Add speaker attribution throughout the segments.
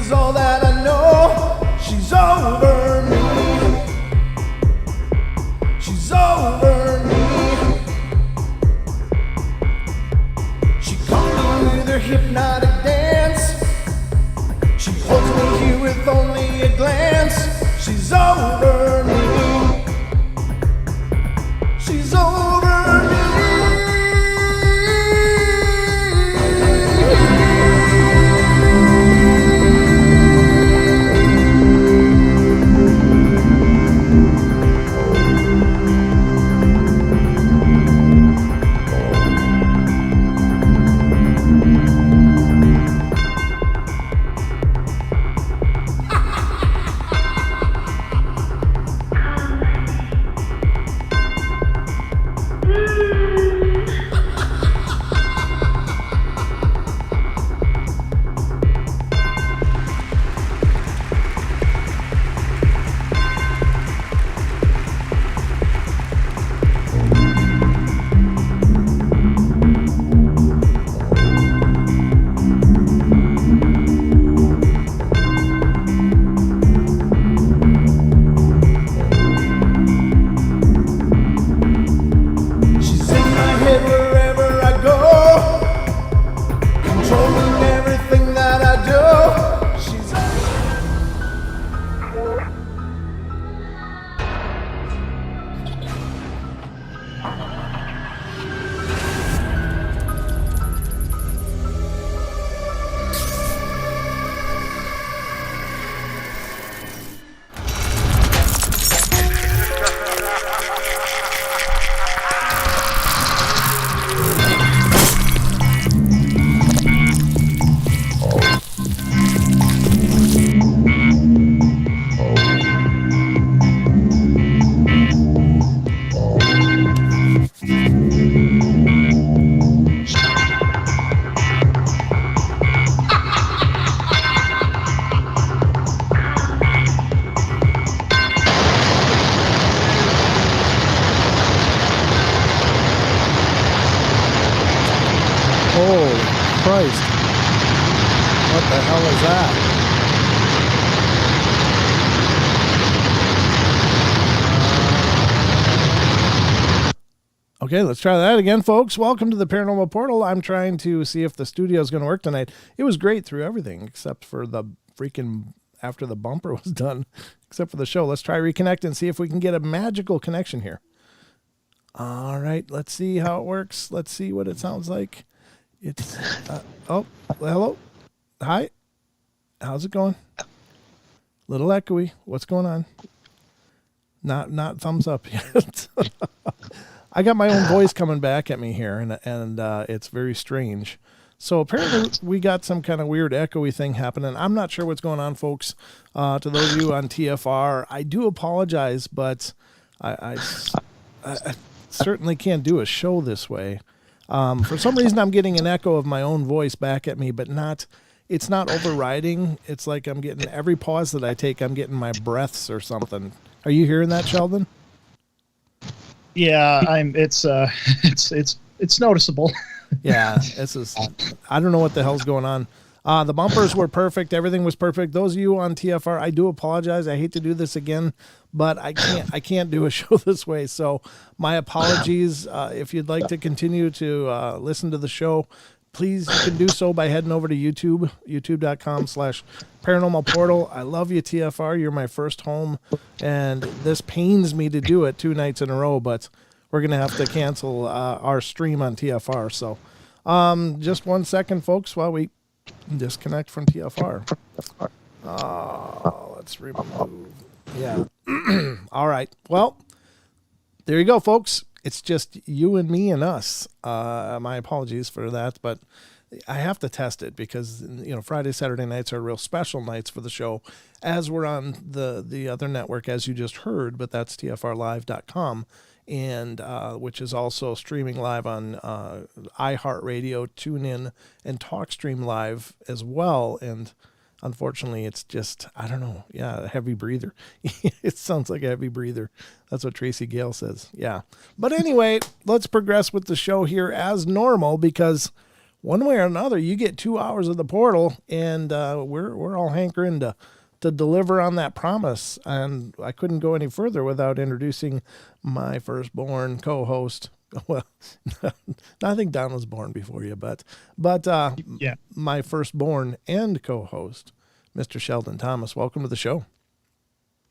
Speaker 1: is all that I know. She's over me. She's over me. She comes with her hypnotic dance. She holds me here with only a glance. She's over me. She's over me. Okay, let's try that again, folks. Welcome to the Paranormal Portal. I'm trying to see if the studio is going to work tonight. It was great through everything except for the freaking after the bumper was done, except for the show. Let's try reconnect and see if we can get a magical connection here. All right, let's see how it works. Let's see what it sounds like. It's oh, hello. Hi. How's it going? Little echoey. What's going on? Not thumbs up yet. I got my own voice coming back at me here, and it's very strange. So apparently we got some kind of weird echoey thing happening. I'm not sure what's going on, folks. To those of you on TFR, I do apologize, but I certainly can't do a show this way. For some reason, I'm getting an echo of my own voice back at me, but it's not overriding. It's like I'm getting every pause that I take, I'm getting my breaths or something. Are you hearing that, Sheldon?
Speaker 2: Yeah, it's noticeable.
Speaker 1: Yeah, I don't know what the hell's going on. The bumpers were perfect. Everything was perfect. Those of you on TFR, I do apologize. I hate to do this again, but I can't do a show this way. So my apologies. If you'd like to continue to listen to the show, please, you can do so by heading over to YouTube, youtube.com/Paranormal Portal. I love you, TFR. You're my first home, and this pains me to do it 2 nights in a row, but we're going to have to cancel our stream on TFR. So just 1 second, folks, while we disconnect from TFR. Let's remove. Yeah. All right. Well, there you go, folks. It's just you and me and us. My apologies for that, but I have to test it because, Friday, Saturday nights are real special nights for the show, as we're on the other network, as you just heard, but that's tfrlive.com, and which is also streaming live on iHeartRadio, TuneIn, and TalkStream Live as well. And unfortunately, it's just, I don't know. Yeah, a heavy breather. It sounds like a heavy breather. That's what Tracy Gale says. Yeah. But anyway, let's progress with the show here as normal, because one way or another, you get 2 hours of the portal, and we're all hankering to deliver on that promise. And I couldn't go any further without introducing my firstborn co-host. Well, I think Don was born before you, but
Speaker 2: Yeah.
Speaker 1: my firstborn and co-host, Mr. Sheldon Thomas. Welcome to the show.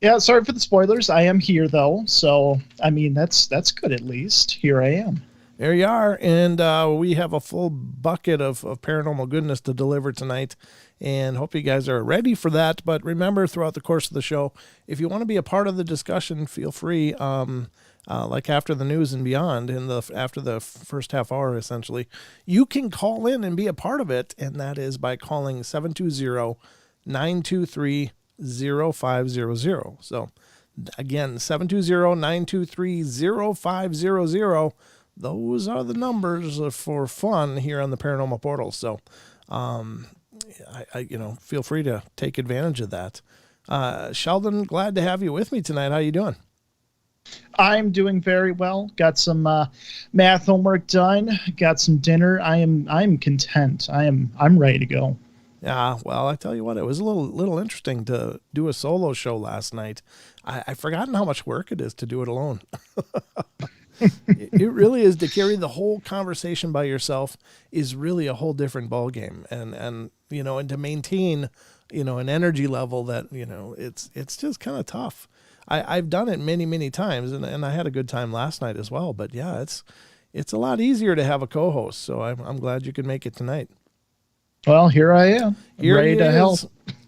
Speaker 2: Yeah, sorry for the spoilers. I am here though, so I mean that's good at least. Here I am.
Speaker 1: There you are, and we have a full bucket of paranormal goodness to deliver tonight, and hope you guys are ready for that. But remember, throughout the course of the show, if you want to be a part of the discussion, feel free. Like after the news and beyond, after the first half hour, essentially, you can call in and be a part of it, and that is by calling 720-923-0500. So again, 720-923-0500. Those are the numbers for fun here on the Paranormal Portal. So, feel free to take advantage of that. Sheldon, glad to have you with me tonight. How you doing?
Speaker 2: I'm doing very well. Got some math homework done. Got some dinner. I'm content. I'm ready to go.
Speaker 1: Yeah, well, I tell you what, it was a little interesting to do a solo show last night. I've forgotten how much work it is to do it alone. It really is. To carry the whole conversation by yourself is really a whole different ballgame, and to maintain an energy level that it's just kind of tough. I've done it many, many times, and I had a good time last night as well. But yeah, it's a lot easier to have a co-host. So I'm glad you could make it tonight.
Speaker 2: Well, here I am, ready to help.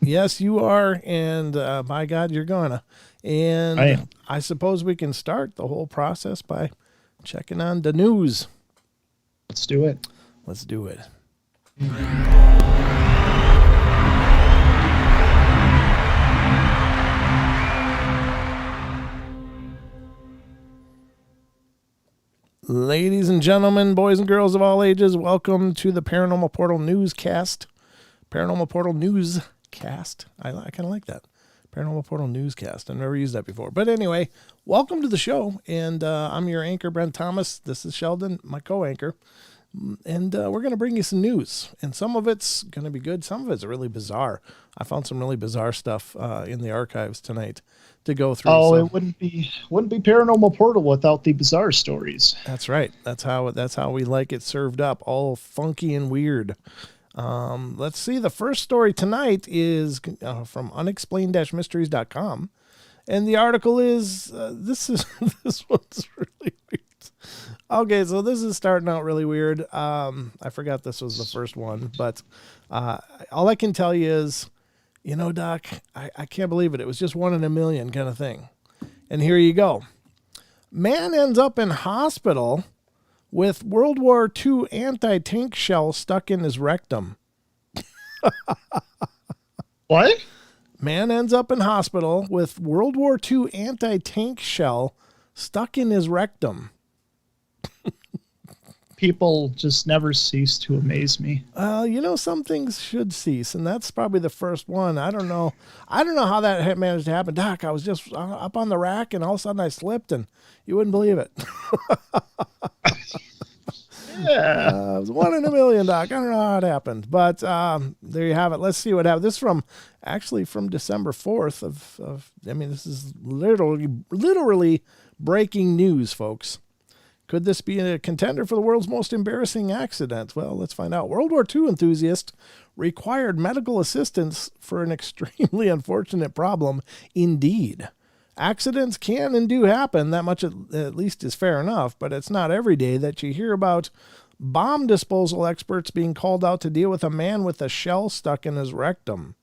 Speaker 1: Yes, you are, and by God, you're gonna. And I suppose we can start the whole process by checking on the news.
Speaker 2: Let's do it.
Speaker 1: Let's do it. Ladies and gentlemen, boys and girls of all ages, welcome to the Paranormal Portal Newscast. Paranormal Portal Newscast. I kind of like that. Paranormal Portal Newscast. I've never used that before. But anyway, welcome to the show. And I'm your anchor, Brent Thomas. This is Sheldon, my co-anchor. And we're going to bring you some news. And some of it's going to be good. Some of it's really bizarre. I found some really bizarre stuff in the archives tonight to go through.
Speaker 2: Oh, so it wouldn't be Paranormal Portal without the bizarre stories.
Speaker 1: That's right. That's how we like it served up, all funky and weird. Let's see. The first story tonight is from unexplained-mysteries.com, and the article is this one's really weird. Okay, so this is starting out really weird. I forgot this was the first one, but all I can tell you is, Doc, I can't believe it. It was just 1 in a million kind of thing. And here you go. Man ends up in hospital with World War II anti-tank shell stuck in his rectum.
Speaker 2: What?
Speaker 1: Man ends up in hospital with World War II anti-tank shell stuck in his rectum.
Speaker 2: People just never cease to amaze me.
Speaker 1: Some things should cease, and that's probably the first one. I don't know how that managed to happen. Doc, I was just up on the rack, and all of a sudden I slipped, and you wouldn't believe it.
Speaker 2: Yeah.
Speaker 1: It was 1 in a million, Doc. I don't know how it happened, but there you have it. Let's see what happened. This is from December 4th this is literally breaking news, folks. Could this be a contender for the world's most embarrassing accident? Well, let's find out. World War II enthusiast required medical assistance for an extremely unfortunate problem. Indeed. Accidents can and do happen. That much at least is fair enough, but it's not every day that you hear about bomb disposal experts being called out to deal with a man with a shell stuck in his rectum.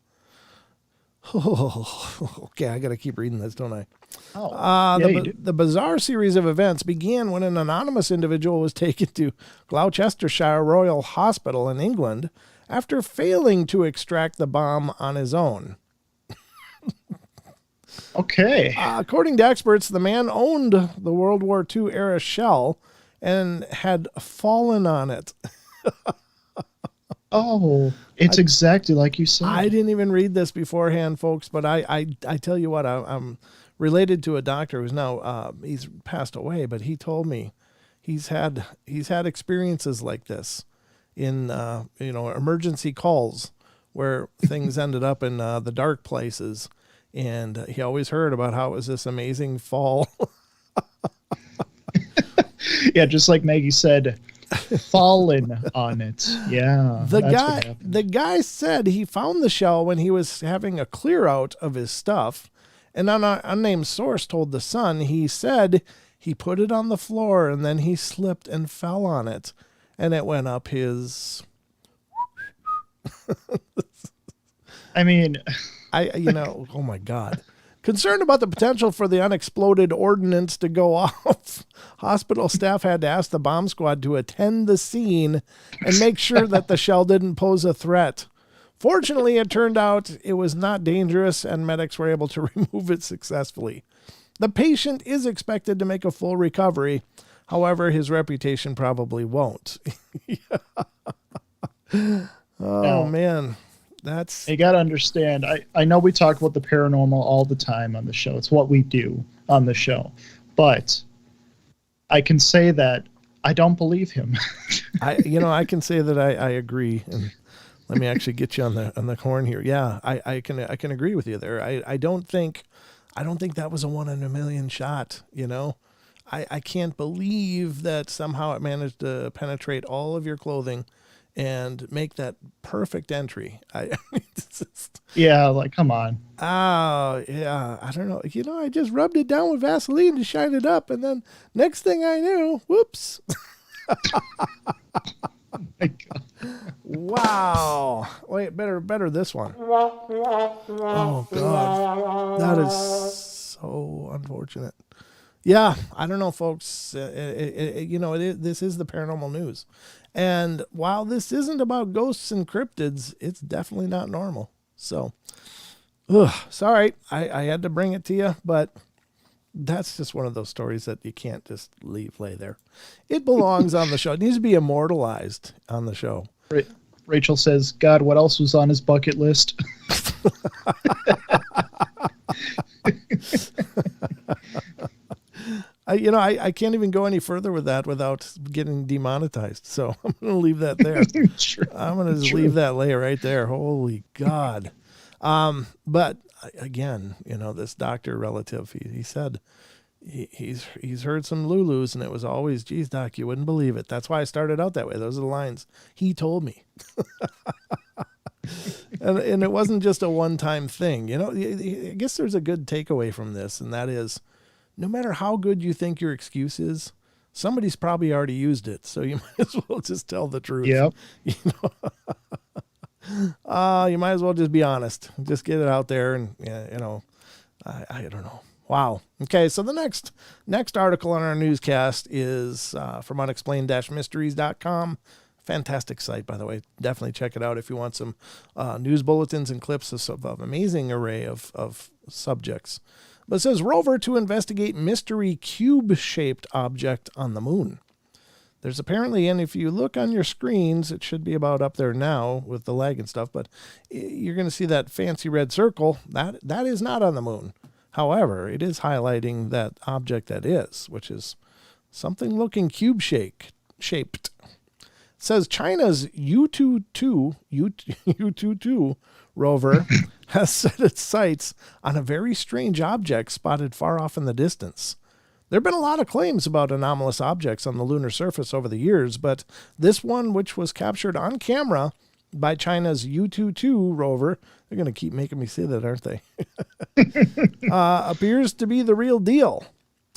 Speaker 1: Oh, okay, I got to keep reading this, don't I? The bizarre series of events began when an anonymous individual was taken to Gloucestershire Royal Hospital in England after failing to extract the bomb on his own.
Speaker 2: Okay.
Speaker 1: According to experts, the man owned the World War II era shell and had fallen on it.
Speaker 2: Oh, it's exactly like you said.
Speaker 1: I didn't even read this beforehand, folks, but I tell you what, I'm related to a doctor who's now he's passed away, but he told me he's had experiences like this, in emergency calls where things ended up in the dark places. And he always heard about how it was this amazing fall.
Speaker 2: Yeah, just like Maggie said, fallen on it. Yeah.
Speaker 1: The guy said he found the shell when he was having a clear out of his stuff. And an unnamed source told The Sun, he said he put it on the floor and then he slipped and fell on it. And it went up his...
Speaker 2: I mean...
Speaker 1: oh my God. Concerned about the potential for the unexploded ordnance to go off, hospital staff had to ask the bomb squad to attend the scene and make sure that the shell didn't pose a threat. Fortunately, it turned out it was not dangerous and medics were able to remove it successfully. The patient is expected to make a full recovery. However, his reputation probably won't. Man.
Speaker 2: You got to understand, I know we talk about the paranormal all the time on the show. It's what we do on the show. But I can say that I don't believe him.
Speaker 1: I can say that I agree. And let me actually get you on the horn here. Yeah, I can agree with you there. I don't think that was a 1 in a million shot, I can't believe that somehow it managed to penetrate all of your clothing and make that perfect entry.
Speaker 2: Yeah, like, come on.
Speaker 1: Oh, yeah. I don't know. I just rubbed it down with Vaseline to shine it up. And then next thing I knew, whoops.
Speaker 2: Oh my God.
Speaker 1: Wow. Wait, better this one. Oh, God. That is so unfortunate. Yeah, I don't know, folks. This is the paranormal news. And while this isn't about ghosts and cryptids, it's definitely not normal. So, sorry, I had to bring it to you, but that's just one of those stories that you can't just lay there. It belongs on the show. It needs to be immortalized on the show.
Speaker 2: Rachel says, God, what else was on his bucket list?
Speaker 1: I can't even go any further with that without getting demonetized. So I'm going to leave that there.
Speaker 2: True.
Speaker 1: I'm going to just leave that layer right there. Holy God. But again, this doctor relative, he said he's heard some Lulus and it was always, geez, Doc, you wouldn't believe it. That's why I started out that way. Those are the lines he told me. and it wasn't just a one-time thing. I guess there's a good takeaway from this, and that is, no matter how good you think your excuse is, somebody's probably already used it. So you might as well just tell the truth.
Speaker 2: Yep.
Speaker 1: You might as well just be honest. Just get it out there. And, I don't know. Wow. Okay. So the next article on our newscast is from unexplained-mysteries.com. Fantastic site, by the way. Definitely check it out if you want some news bulletins and clips of amazing array of subjects. But it says, rover to investigate mystery cube-shaped object on the moon. There's apparently, and if you look on your screens, it should be about up there now with the lag and stuff, but you're going to see that fancy red circle. That is not on the moon. However, it is highlighting that object that is, which is something looking cube-shaped. It says China's U-22 rover has set its sights on a very strange object spotted far off in the distance. There have been a lot of claims about anomalous objects on the lunar surface over the years, but this one, which was captured on camera by China's U-22 rover, they're going to keep making me say that, aren't they? Appears to be the real deal,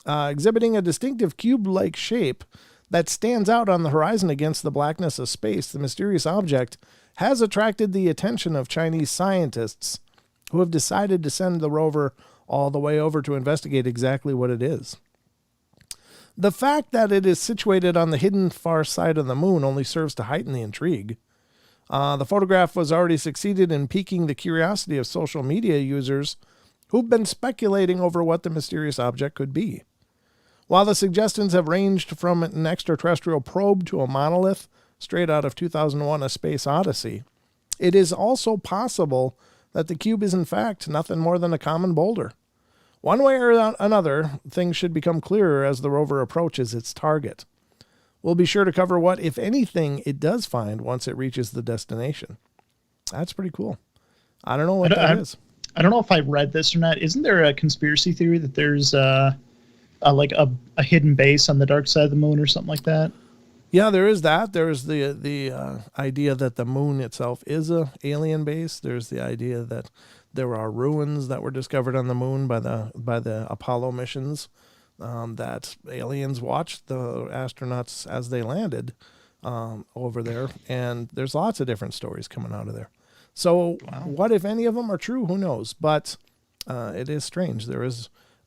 Speaker 1: exhibiting a distinctive cube-like shape that stands out on the horizon against the blackness of space. The mysterious object has attracted the attention of Chinese scientists who have decided to send the rover all the way over to investigate exactly what it is. The fact that it is situated on the hidden far side of the moon only serves to heighten the intrigue. The photograph was already succeeded in piquing the curiosity of social media users who've been speculating over what the mysterious object could be. While the suggestions have ranged from an extraterrestrial probe to a monolith straight out of 2001: A Space Odyssey, it is also possible that the cube is in fact nothing more than a common boulder. One way or another, things should become clearer as the rover approaches its target. We'll be sure to cover what, if anything, it does find once it reaches the destination. That's pretty cool. I don't know what that is.
Speaker 2: I don't know if I read this or not. Isn't there a conspiracy theory that there's like a hidden base on the dark side of the moon or something like that?
Speaker 1: Yeah, there is that. There's the idea that the moon itself is a alien base. There's the idea that there are ruins that were discovered on the moon by the Apollo missions, that aliens watched the astronauts as they landed over there. And there's lots of different stories coming out of there. So what, if any of them are true? Who knows? But it is strange.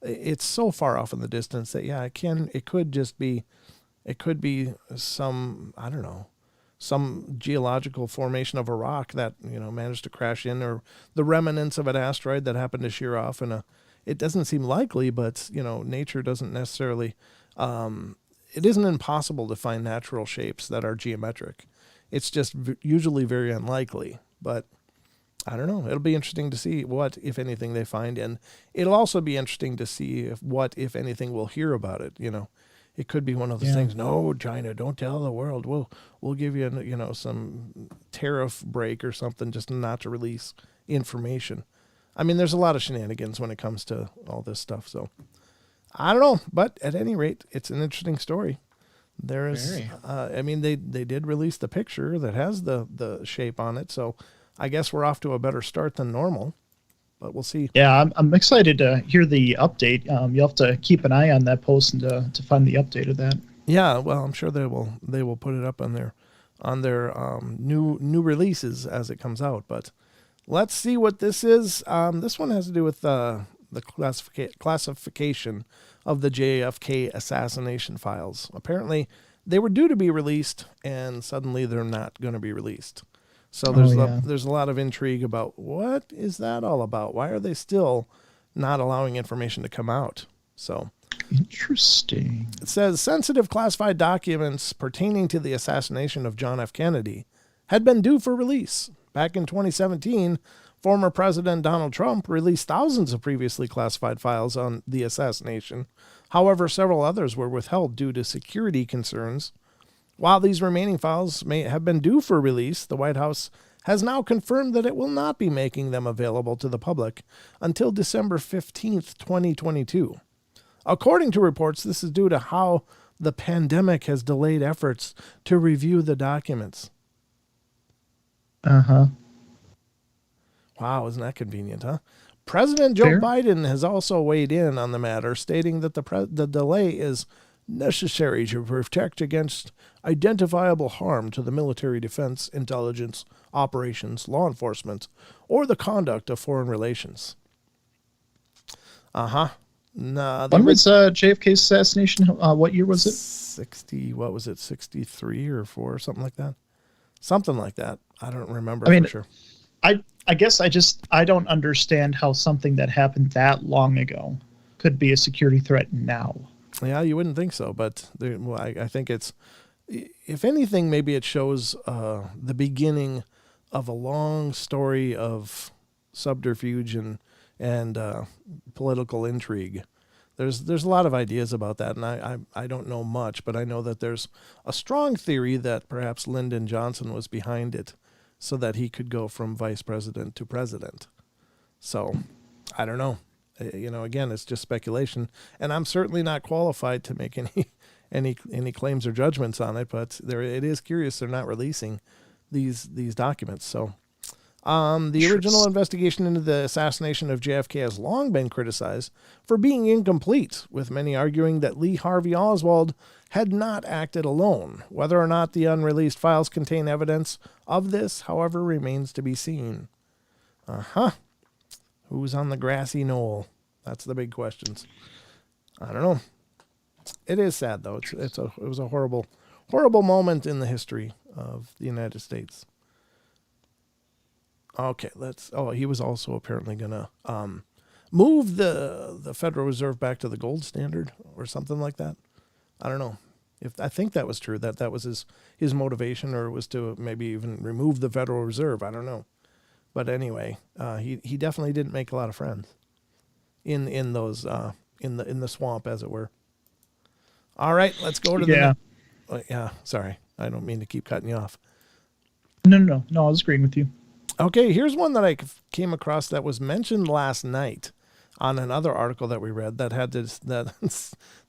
Speaker 1: It's so far off in the distance that, yeah, it could be some, I don't know, some geological formation of a rock that, managed to crash in, or the remnants of an asteroid that happened to shear off it doesn't seem likely, but, nature doesn't necessarily, it isn't impossible to find natural shapes that are geometric. It's just usually very unlikely, but I don't know. It'll be interesting to see what, if anything, they find. And it'll also be interesting to see what, if anything, we'll hear about it. It could be one of those things. No, China, don't tell the world. We'll give you, some tariff break or something just not to release information. I mean, there's a lot of shenanigans when it comes to all this stuff. So I don't know. But at any rate, it's an interesting story. There is, they did release the picture that has the shape on it. So I guess we're off to a better start than normal, but we'll see.
Speaker 2: Yeah, I'm excited to hear the update. You'll have to keep an eye on that post and to find the update of that.
Speaker 1: Yeah, well, I'm sure they will put it up on their new releases as it comes out. But let's see what this is. This one has to do with the classification of the JFK assassination files. Apparently, they were due to be released, and suddenly they're not going to be released. So there's a lot of intrigue about what is that all about? Why are they still not allowing information to come out? So
Speaker 2: interesting.
Speaker 1: It says sensitive classified documents pertaining to the assassination of John F. Kennedy had been due for release. Back in 2017, former President Donald Trump released thousands of previously classified files on the assassination. However, several others were withheld due to security concerns. While these remaining files may have been due for release, the White House has now confirmed that it will not be making them available to the public until December 15th, 2022. According to reports, this is due to how the pandemic has delayed efforts to review the documents.
Speaker 2: Uh-huh.
Speaker 1: Wow, isn't that convenient, huh? President Joe Biden has also weighed in on the matter, stating that the delay is necessary to protect against identifiable harm to the military, defense, intelligence, operations, law enforcement, or the conduct of foreign relations.
Speaker 2: When was JFK's assassination? What year was it?
Speaker 1: 63 or 4 or something like that? Something like that. I don't remember for sure.
Speaker 2: I guess I don't understand how something that happened that long ago could be a security threat now.
Speaker 1: Yeah, you wouldn't think so, but I think it's, if anything, maybe it shows the beginning of a long story of subterfuge and political intrigue. There's a lot of ideas about that, and I don't know much, but I know that there's a strong theory that perhaps Lyndon Johnson was behind it so that he could go from vice president to president. So, I don't know. Again, it's just speculation, and I'm certainly not qualified to make any claims or judgments on it. But it is curious they're not releasing these documents. So, the original investigation into the assassination of JFK has long been criticized for being incomplete, with many arguing that Lee Harvey Oswald had not acted alone. Whether or not the unreleased files contain evidence of this, however, remains to be seen. Who's on the grassy knoll? That's the big questions. I don't know. It is sad though. It was a horrible moment in the history of the United States. Okay, he was also apparently gonna move the Federal Reserve back to the gold standard or something like that. I don't know. I think that was true, that was his motivation, or it was to maybe even remove the Federal Reserve. I don't know. But anyway, he definitely didn't make a lot of friends in those in the swamp, as it were. All right, let's go to Yeah, sorry. I don't mean to keep cutting you off.
Speaker 2: No, I was agreeing with you.
Speaker 1: Okay, here's one that I came across that was mentioned last night on another article that we read that had this, that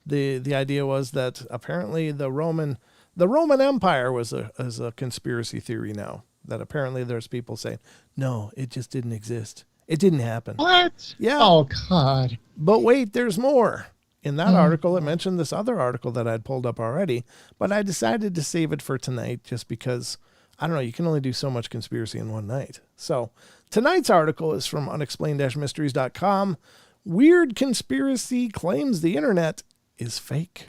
Speaker 1: the idea was that apparently the Roman Empire is a conspiracy theory now. That apparently there's people saying, no, it just didn't exist. It didn't happen.
Speaker 2: What?
Speaker 1: Yeah.
Speaker 2: Oh, God.
Speaker 1: But wait, there's more. In that article, it mentioned this other article that I'd pulled up already, but I decided to save it for tonight just because, I don't know, you can only do so much conspiracy in one night. So tonight's article is from unexplained-mysteries.com. Weird conspiracy claims the internet is fake.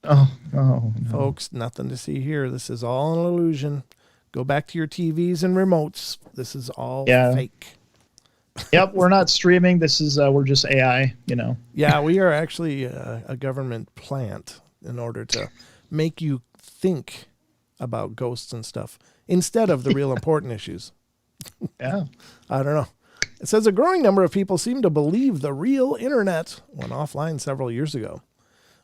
Speaker 2: Oh, no.
Speaker 1: Folks, nothing to see here. This is all an illusion. Go back to your TVs and remotes. This is all fake.
Speaker 2: Yep, we're not streaming. This is we're just AI,
Speaker 1: Yeah, we are actually a government plant in order to make you think about ghosts and stuff instead of the real important issues.
Speaker 2: Yeah.
Speaker 1: I don't know. It says a growing number of people seem to believe the real internet went offline several years ago.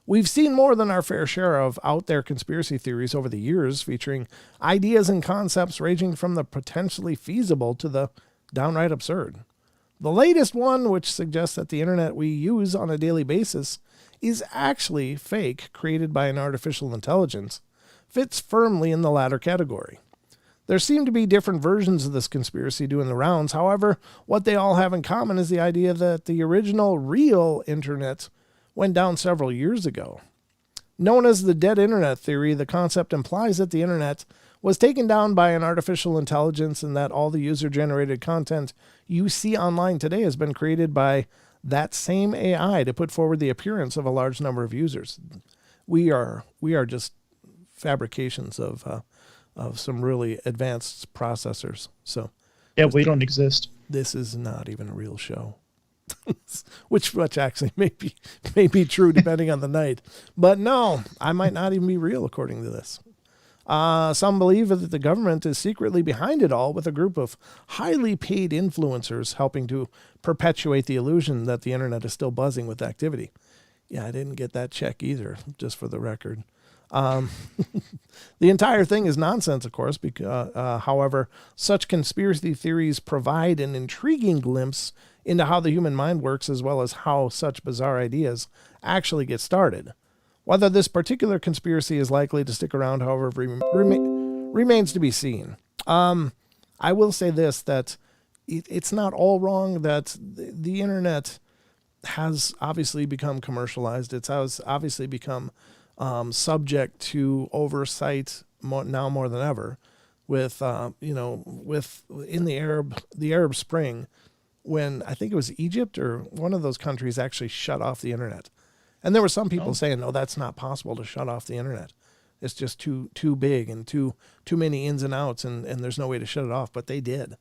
Speaker 1: We've seen more than our fair share of out there conspiracy theories over the years, featuring ideas and concepts ranging from the potentially feasible to the downright absurd. The latest one, which suggests that the internet we use on a daily basis is actually fake, created by an artificial intelligence, fits firmly in the latter category. There seem to be different versions of this conspiracy doing the rounds. However, what they all have in common is the idea that the original real internet went down several years ago. Known as the dead internet theory, the concept implies that the internet was taken down by an artificial intelligence and that all the user-generated content you see online today has been created by that same AI to put forward the appearance of a large number of users. We are just fabrications of some really advanced processors. So
Speaker 2: yeah, we don't exist.
Speaker 1: This is not even a real show. which actually may be true depending on the night. But no, I might not even be real according to this. Some believe that the government is secretly behind it all, with a group of highly paid influencers helping to perpetuate the illusion that the internet is still buzzing with activity. Yeah, I didn't get that check either, just for the record. The entire thing is nonsense, of course, because, however, such conspiracy theories provide an intriguing glimpse into how the human mind works, as well as how such bizarre ideas actually get started. Whether this particular conspiracy is likely to stick around, however, remains to be seen. I will say this, that it's not all wrong that the internet has obviously become commercialized. It's obviously become subject to oversight now more than ever, with in the Arab Spring, when I think it was Egypt or one of those countries actually shut off the internet. And there were some people saying, no, that's not possible to shut off the internet. It's just too big and too many ins and outs, and there's no way to shut it off. But they did.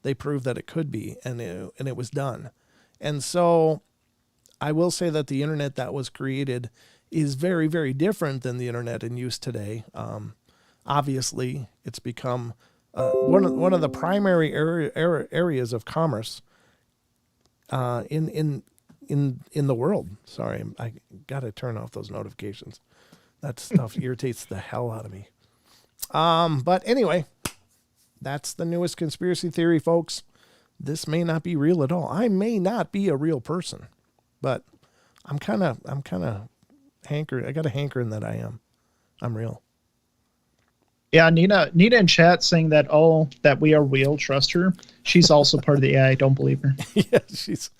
Speaker 1: They proved that it could be, and it was done. And so I will say that the internet that was created is very, very different than the internet in use today. Obviously, it's become one of the primary areas of commerce in the world. Sorry, I got to turn off those notifications. That stuff irritates the hell out of me. But anyway, that's the newest conspiracy theory, folks. This may not be real at all. I may not be a real person, but I'm kind of hankering. I got a hankering that I'm real.
Speaker 2: Yeah, Nina in chat saying that we are real. Trust her. She's also part of the AI. Don't believe her.
Speaker 1: Yeah, she's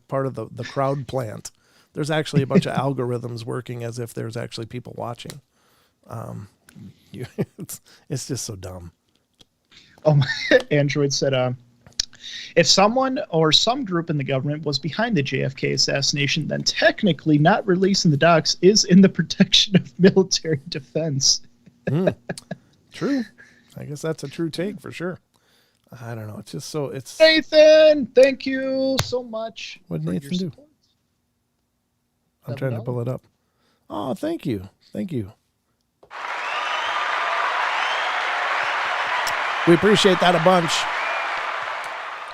Speaker 1: part of the crowd plant. There's actually a bunch of algorithms working as if there's actually people watching. It's just so dumb.
Speaker 2: Oh, Android said, if someone or some group in the government was behind the JFK assassination, then technically not releasing the docs is in the protection of military defense.
Speaker 1: True. I guess that's a true take for sure. I don't know. It's just so it's
Speaker 2: Nathan, thank you so much.
Speaker 1: What did Nathan do? I'm trying to pull it up. Oh, thank you. Thank you. We appreciate that a bunch.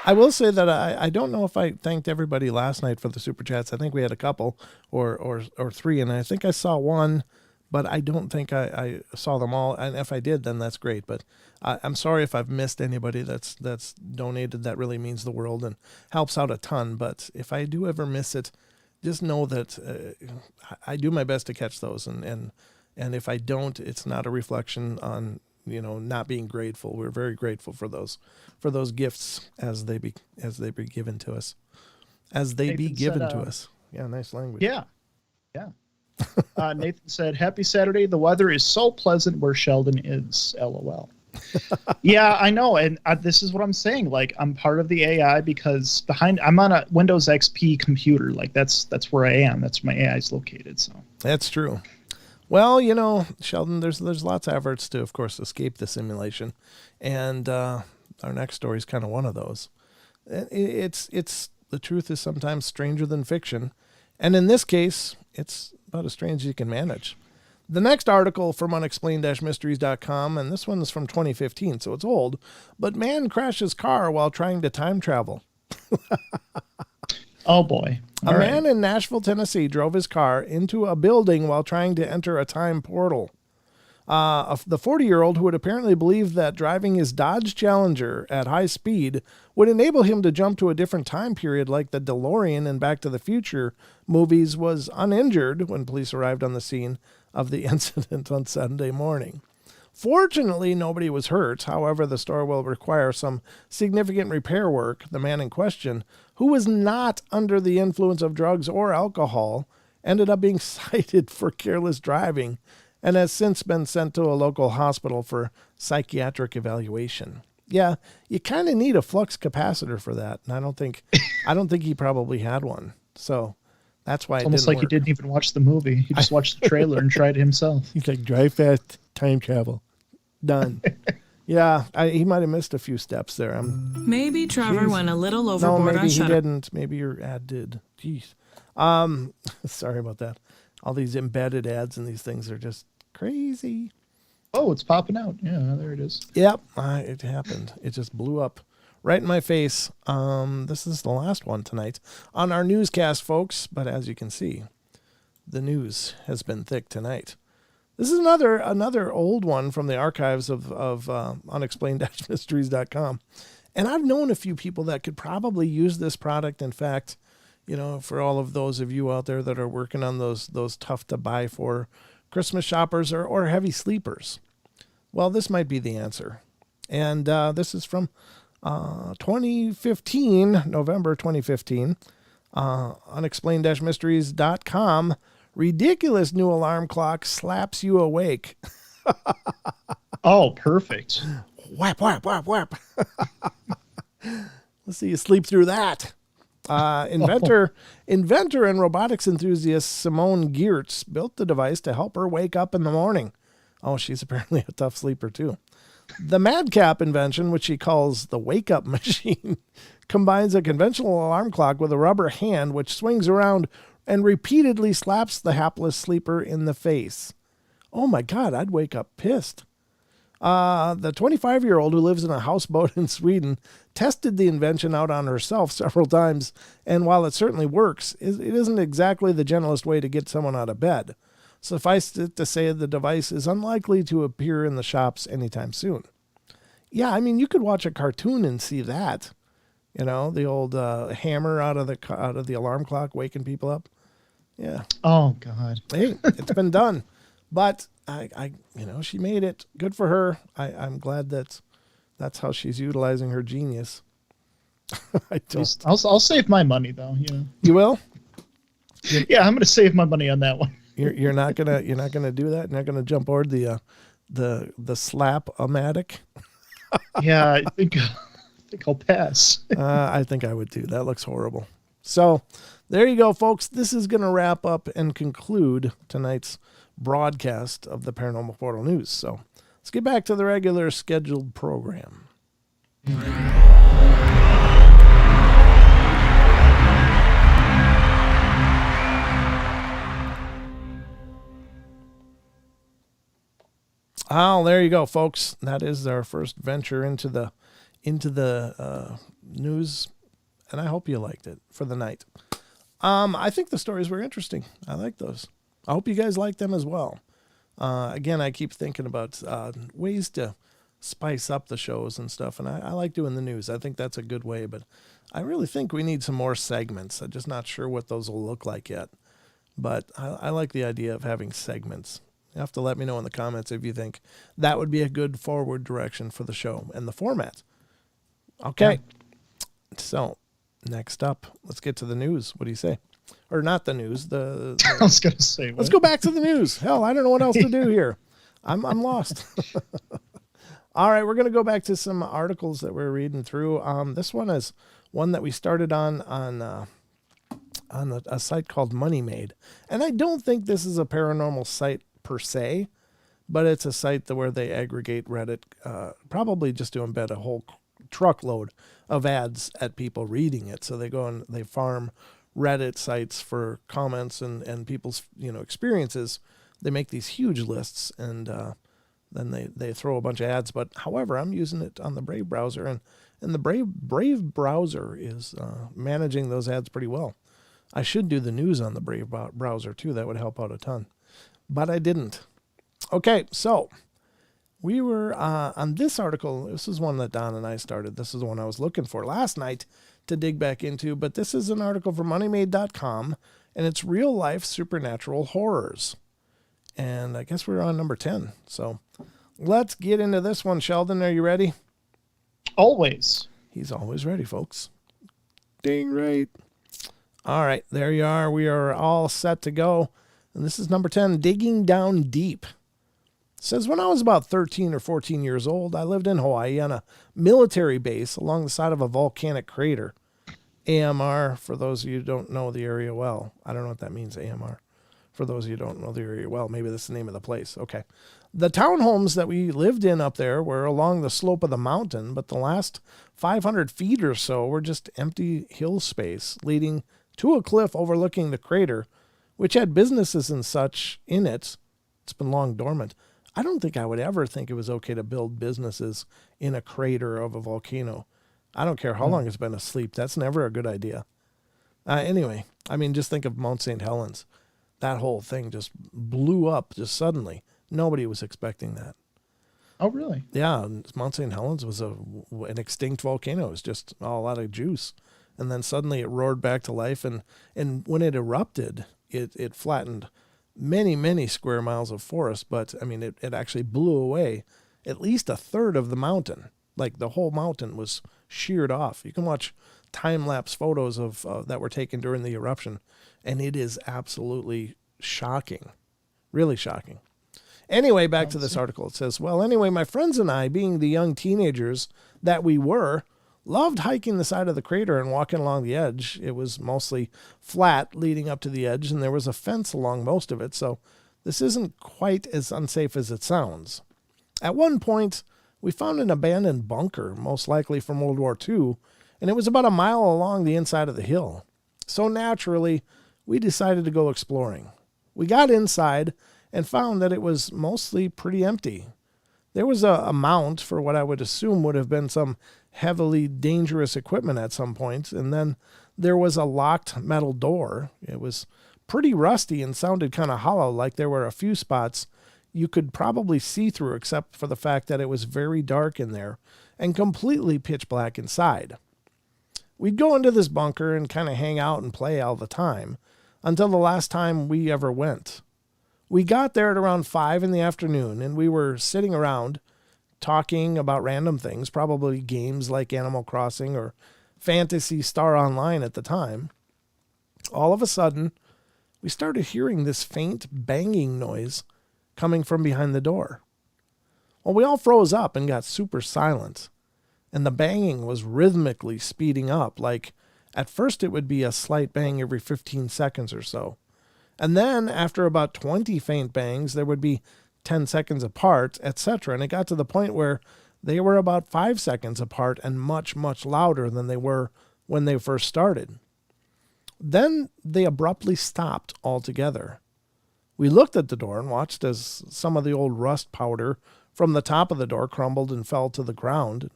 Speaker 1: I will say that I don't know if I thanked everybody last night for the super chats. I think we had a couple or three, and I think I saw one, but I don't think I saw them all. And if I did, then that's great. But I'm sorry if I've missed anybody that's donated. That really means the world and helps out a ton. But if I do ever miss it, just know that I do my best to catch those. And if I don't, it's not a reflection on, not being grateful. We're very grateful for those gifts as they be given to us, Yeah, nice language.
Speaker 2: Yeah. Nathan said, "Happy Saturday. The weather is so pleasant where Sheldon is. LOL." Yeah, I know, and this is what I'm saying. Like, I'm part of the AI because I'm on a Windows XP computer. Like, that's where I am. That's where my AI is located. So
Speaker 1: that's true. Well, Sheldon, there's lots of efforts to, of course, escape the simulation, and our next story is kind of one of those. It's the truth is sometimes stranger than fiction, and in this case, it's about as strange as you can manage. The next article from unexplained-mysteries.com, and this one is from 2015, so it's old, but man crashes car while trying to time travel.
Speaker 2: Oh, boy.
Speaker 1: A man in Nashville, Tennessee drove his car into a building while trying to enter a time portal. The 40-year-old, who had apparently believed that driving his Dodge Challenger at high speed would enable him to jump to a different time period like the DeLorean in Back to the Future movies, was uninjured when police arrived on the scene of the incident on Sunday morning. Fortunately, nobody was hurt. However, the store will require some significant repair work. The man in question, who was not under the influence of drugs or alcohol, ended up being cited for careless driving and has since been sent to a local hospital for psychiatric evaluation. Yeah, you kind of need a flux capacitor for that, and I don't think he probably had one. So that's why
Speaker 2: it's almost like he didn't even watch the movie. He just watched the trailer and tried it himself.
Speaker 1: He's like, drive fast, time travel, done. Yeah, he might have missed a few steps there.
Speaker 3: Maybe Trevor went a little overboard.
Speaker 1: No, maybe he didn't. Maybe your ad did. Jeez. Sorry about that. All these embedded ads and these things are just crazy.
Speaker 2: Oh, it's popping out. Yeah, there it is.
Speaker 1: Yep, it happened. It just blew up right in my face. This is the last one tonight on our newscast, folks. But as you can see, the news has been thick tonight. This is another old one from the archives of unexplained-mysteries.com. And I've known a few people that could probably use this product. In fact, for all of those of you out there that are working on those tough to buy for Christmas shoppers or heavy sleepers, well, this might be the answer. And this is from 2015, November 2015, unexplained-mysteries.com. Ridiculous new alarm clock slaps you awake.
Speaker 2: Oh, perfect.
Speaker 1: Whap, whap, whap, whap. Let's see you sleep through that. Inventor and robotics enthusiast Simone Geertz built the device to help her wake up in the morning. Oh, she's apparently a tough sleeper too. The madcap invention, which she calls the wake-up machine, combines a conventional alarm clock with a rubber hand which swings around and repeatedly slaps the hapless sleeper in the face. Oh my God, I'd wake up pissed. The 25-year-old, who lives in a houseboat in Sweden, tested the invention out on herself several times, and while it certainly works, it isn't exactly the gentlest way to get someone out of bed. Suffice it to say, the device is unlikely to appear in the shops anytime soon. Yeah, I mean, you could watch a cartoon and see that. The old hammer out of the alarm clock waking people up. Yeah.
Speaker 2: Oh God.
Speaker 1: Hey, it's been done, but I she made it. Good for her. I'm glad that's how she's utilizing her genius. I don't.
Speaker 2: I'll save my money though.
Speaker 1: You will?
Speaker 2: Yeah, I'm gonna save my money on that one.
Speaker 1: You're not gonna do that. You're not gonna jump aboard the slap-o-matic.
Speaker 2: Yeah, I think I'll pass.
Speaker 1: I think I would too. That looks horrible. So there you go, folks. This is going to wrap up and conclude tonight's broadcast of the Paranormal Portal News. So let's get back to the regular scheduled program. Oh, there you go, folks. That is our first venture into the news, and I hope you liked it for the night. I think the stories were interesting. I like those. I hope you guys like them as well. Again, I keep thinking about ways to spice up the shows and stuff, and I like doing the news. I think that's a good way, but I really think we need some more segments. I'm just not sure what those will look like yet, but I like the idea of having segments. You have to let me know in the comments if you think that would be a good forward direction for the show and the format. Okay, So next up, let's get to the news. What do you say? Or not the news. I
Speaker 2: was going to say,
Speaker 1: let's go back to the news. Hell, I don't know what else to do here. I'm lost. All right, we're going to go back to some articles that we're reading through. This one is one that we started on a site called Money Made. And I don't think this is a paranormal site per se, but it's a site where they aggregate Reddit, probably just to embed a whole truckload of ads at people reading it. So they go and they farm Reddit sites for comments and people's experiences. They make these huge lists, and then they throw a bunch of ads. But however, I'm using it on the Brave browser, and the Brave browser is managing those ads pretty well. I should do the news on the Brave browser too. That would help out a ton, but I didn't. Okay, so we were on this article. This is one that Don and I started. This is the one I was looking for last night to dig back into, but this is an article from moneymade.com, and it's real life supernatural horrors. And I guess we're on number 10. So let's get into this one. Sheldon, are you ready?
Speaker 2: Always.
Speaker 1: He's always ready, folks. Dang right. All right, there you are. We are all set to go. And this is number 10, Digging Down Deep. It says, when I was about 13 or 14 years old, I lived in Hawaii on a military base along the side of a volcanic crater. AMR, for those of you who don't know the area well. I don't know what that means, AMR. For those of you who don't know the area well, maybe that's the name of the place. Okay. The townhomes that we lived in up there were along the slope of the mountain, but the last 500 feet or so were just empty hill space leading to a cliff overlooking the crater, which had businesses and such in it. It's been long dormant. I don't think I would ever think it was okay to build businesses in a crater of a volcano. I don't care how long it's been asleep. That's never a good idea. Anyway, I mean, just think of Mount St. Helens. That whole thing just blew up just suddenly. Nobody was expecting that.
Speaker 2: Oh, really?
Speaker 1: Yeah, Mount St. Helens was an extinct volcano. It was just a lot of juice. And then suddenly it roared back to life. And when it erupted, it flattened many, many square miles of forest. But, I mean, it actually blew away at least a third of the mountain. Like the whole mountain was sheared off. You can watch time-lapse photos of that were taken during the eruption, and it is absolutely shocking. Really shocking. Anyway, back to this article. It says, well, anyway, my friends and I, being the young teenagers that we were, loved hiking the side of the crater and walking along the edge. It was mostly flat leading up to the edge, and there was a fence along most of it, so this isn't quite as unsafe as it sounds. At one point, we found an abandoned bunker, most likely from World War II, and it was about a mile along the inside of the hill. So naturally, we decided to go exploring. We got inside and found that it was mostly pretty empty. There was a mount for what I would assume would have been some heavily dangerous equipment at some point, and then there was a locked metal door. It was pretty rusty and sounded kind of hollow, like there were a few spots you could probably see through, except for the fact that it was very dark in there and completely pitch black inside. We'd go into this bunker and kind of hang out and play all the time until the last time we ever went. We got there at around 5 in the afternoon, and we were sitting around talking about random things, probably games like Animal Crossing or Phantasy Star Online at the time. All of a sudden, we started hearing this faint banging noise coming from behind the door. Well, we all froze up and got super silent, and the banging was rhythmically speeding up. Like, at first it would be a slight bang every 15 seconds or so. And then, after about 20 faint bangs, there would be 10 seconds apart, etc. And it got to the point where they were about 5 seconds apart and much, much louder than they were when they first started. Then they abruptly stopped altogether. We looked at the door and watched as some of the old rust powder from the top of the door crumbled and fell to the ground.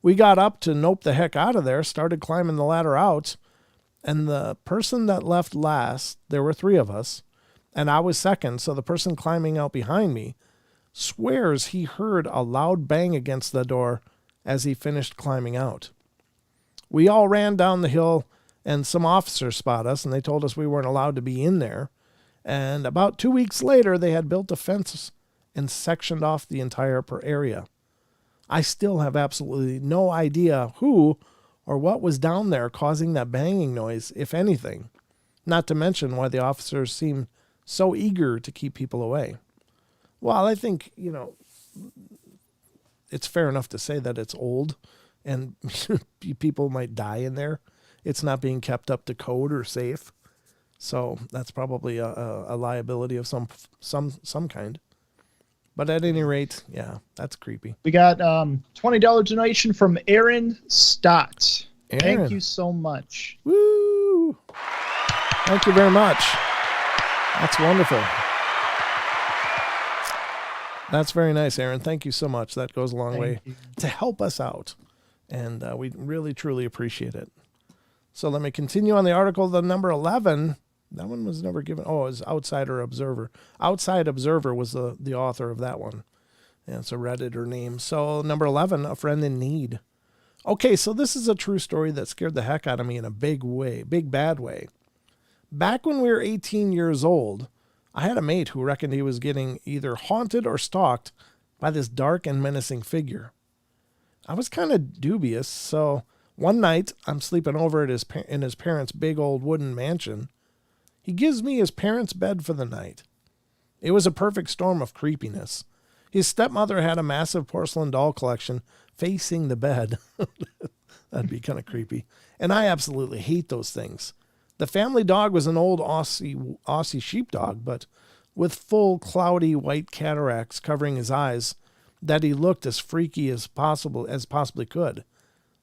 Speaker 1: We got up to nope the heck out of there, started climbing the ladder out, and the person that left last, there were 3 of us, and I was second, so the person climbing out behind me swears he heard a loud bang against the door as he finished climbing out. We all ran down the hill, and some officers spot us, and they told us we weren't allowed to be in there. And about 2 weeks later, they had built a fence and sectioned off the entire area. I still have absolutely no idea who or what was down there causing that banging noise, if anything. Not to mention why the officers seemed so eager to keep people away. Well, I think, it's fair enough to say that it's old and people might die in there. It's not being kept up to code or safe. So that's probably a liability of some kind. But at any rate, yeah, that's creepy.
Speaker 2: We got $20 donation from Aaron Stott.
Speaker 1: Aaron.
Speaker 2: Thank you so much.
Speaker 1: Woo! Thank you very much. That's wonderful. That's very nice, Aaron. Thank you so much. That goes a long way to help us out. And we really, truly appreciate it. So let me continue on the article. The number 11, that one was never given. Oh, it was Outsider Observer. Outside Observer was the author of that one. And it's a Redditor name. So number 11, A Friend in Need. Okay, so this is a true story that scared the heck out of me in a big way, big bad way. Back when we were 18 years old, I had a mate who reckoned he was getting either haunted or stalked by this dark and menacing figure. I was kind of dubious, so one night I'm sleeping over at in his parents' big old wooden mansion. He gives me his parents' bed for the night. It was a perfect storm of creepiness. His stepmother had a massive porcelain doll collection facing the bed. That'd be kind of creepy. And I absolutely hate those things. The family dog was an old Aussie sheepdog, but with full cloudy white cataracts covering his eyes, that he looked as freaky as possibly could.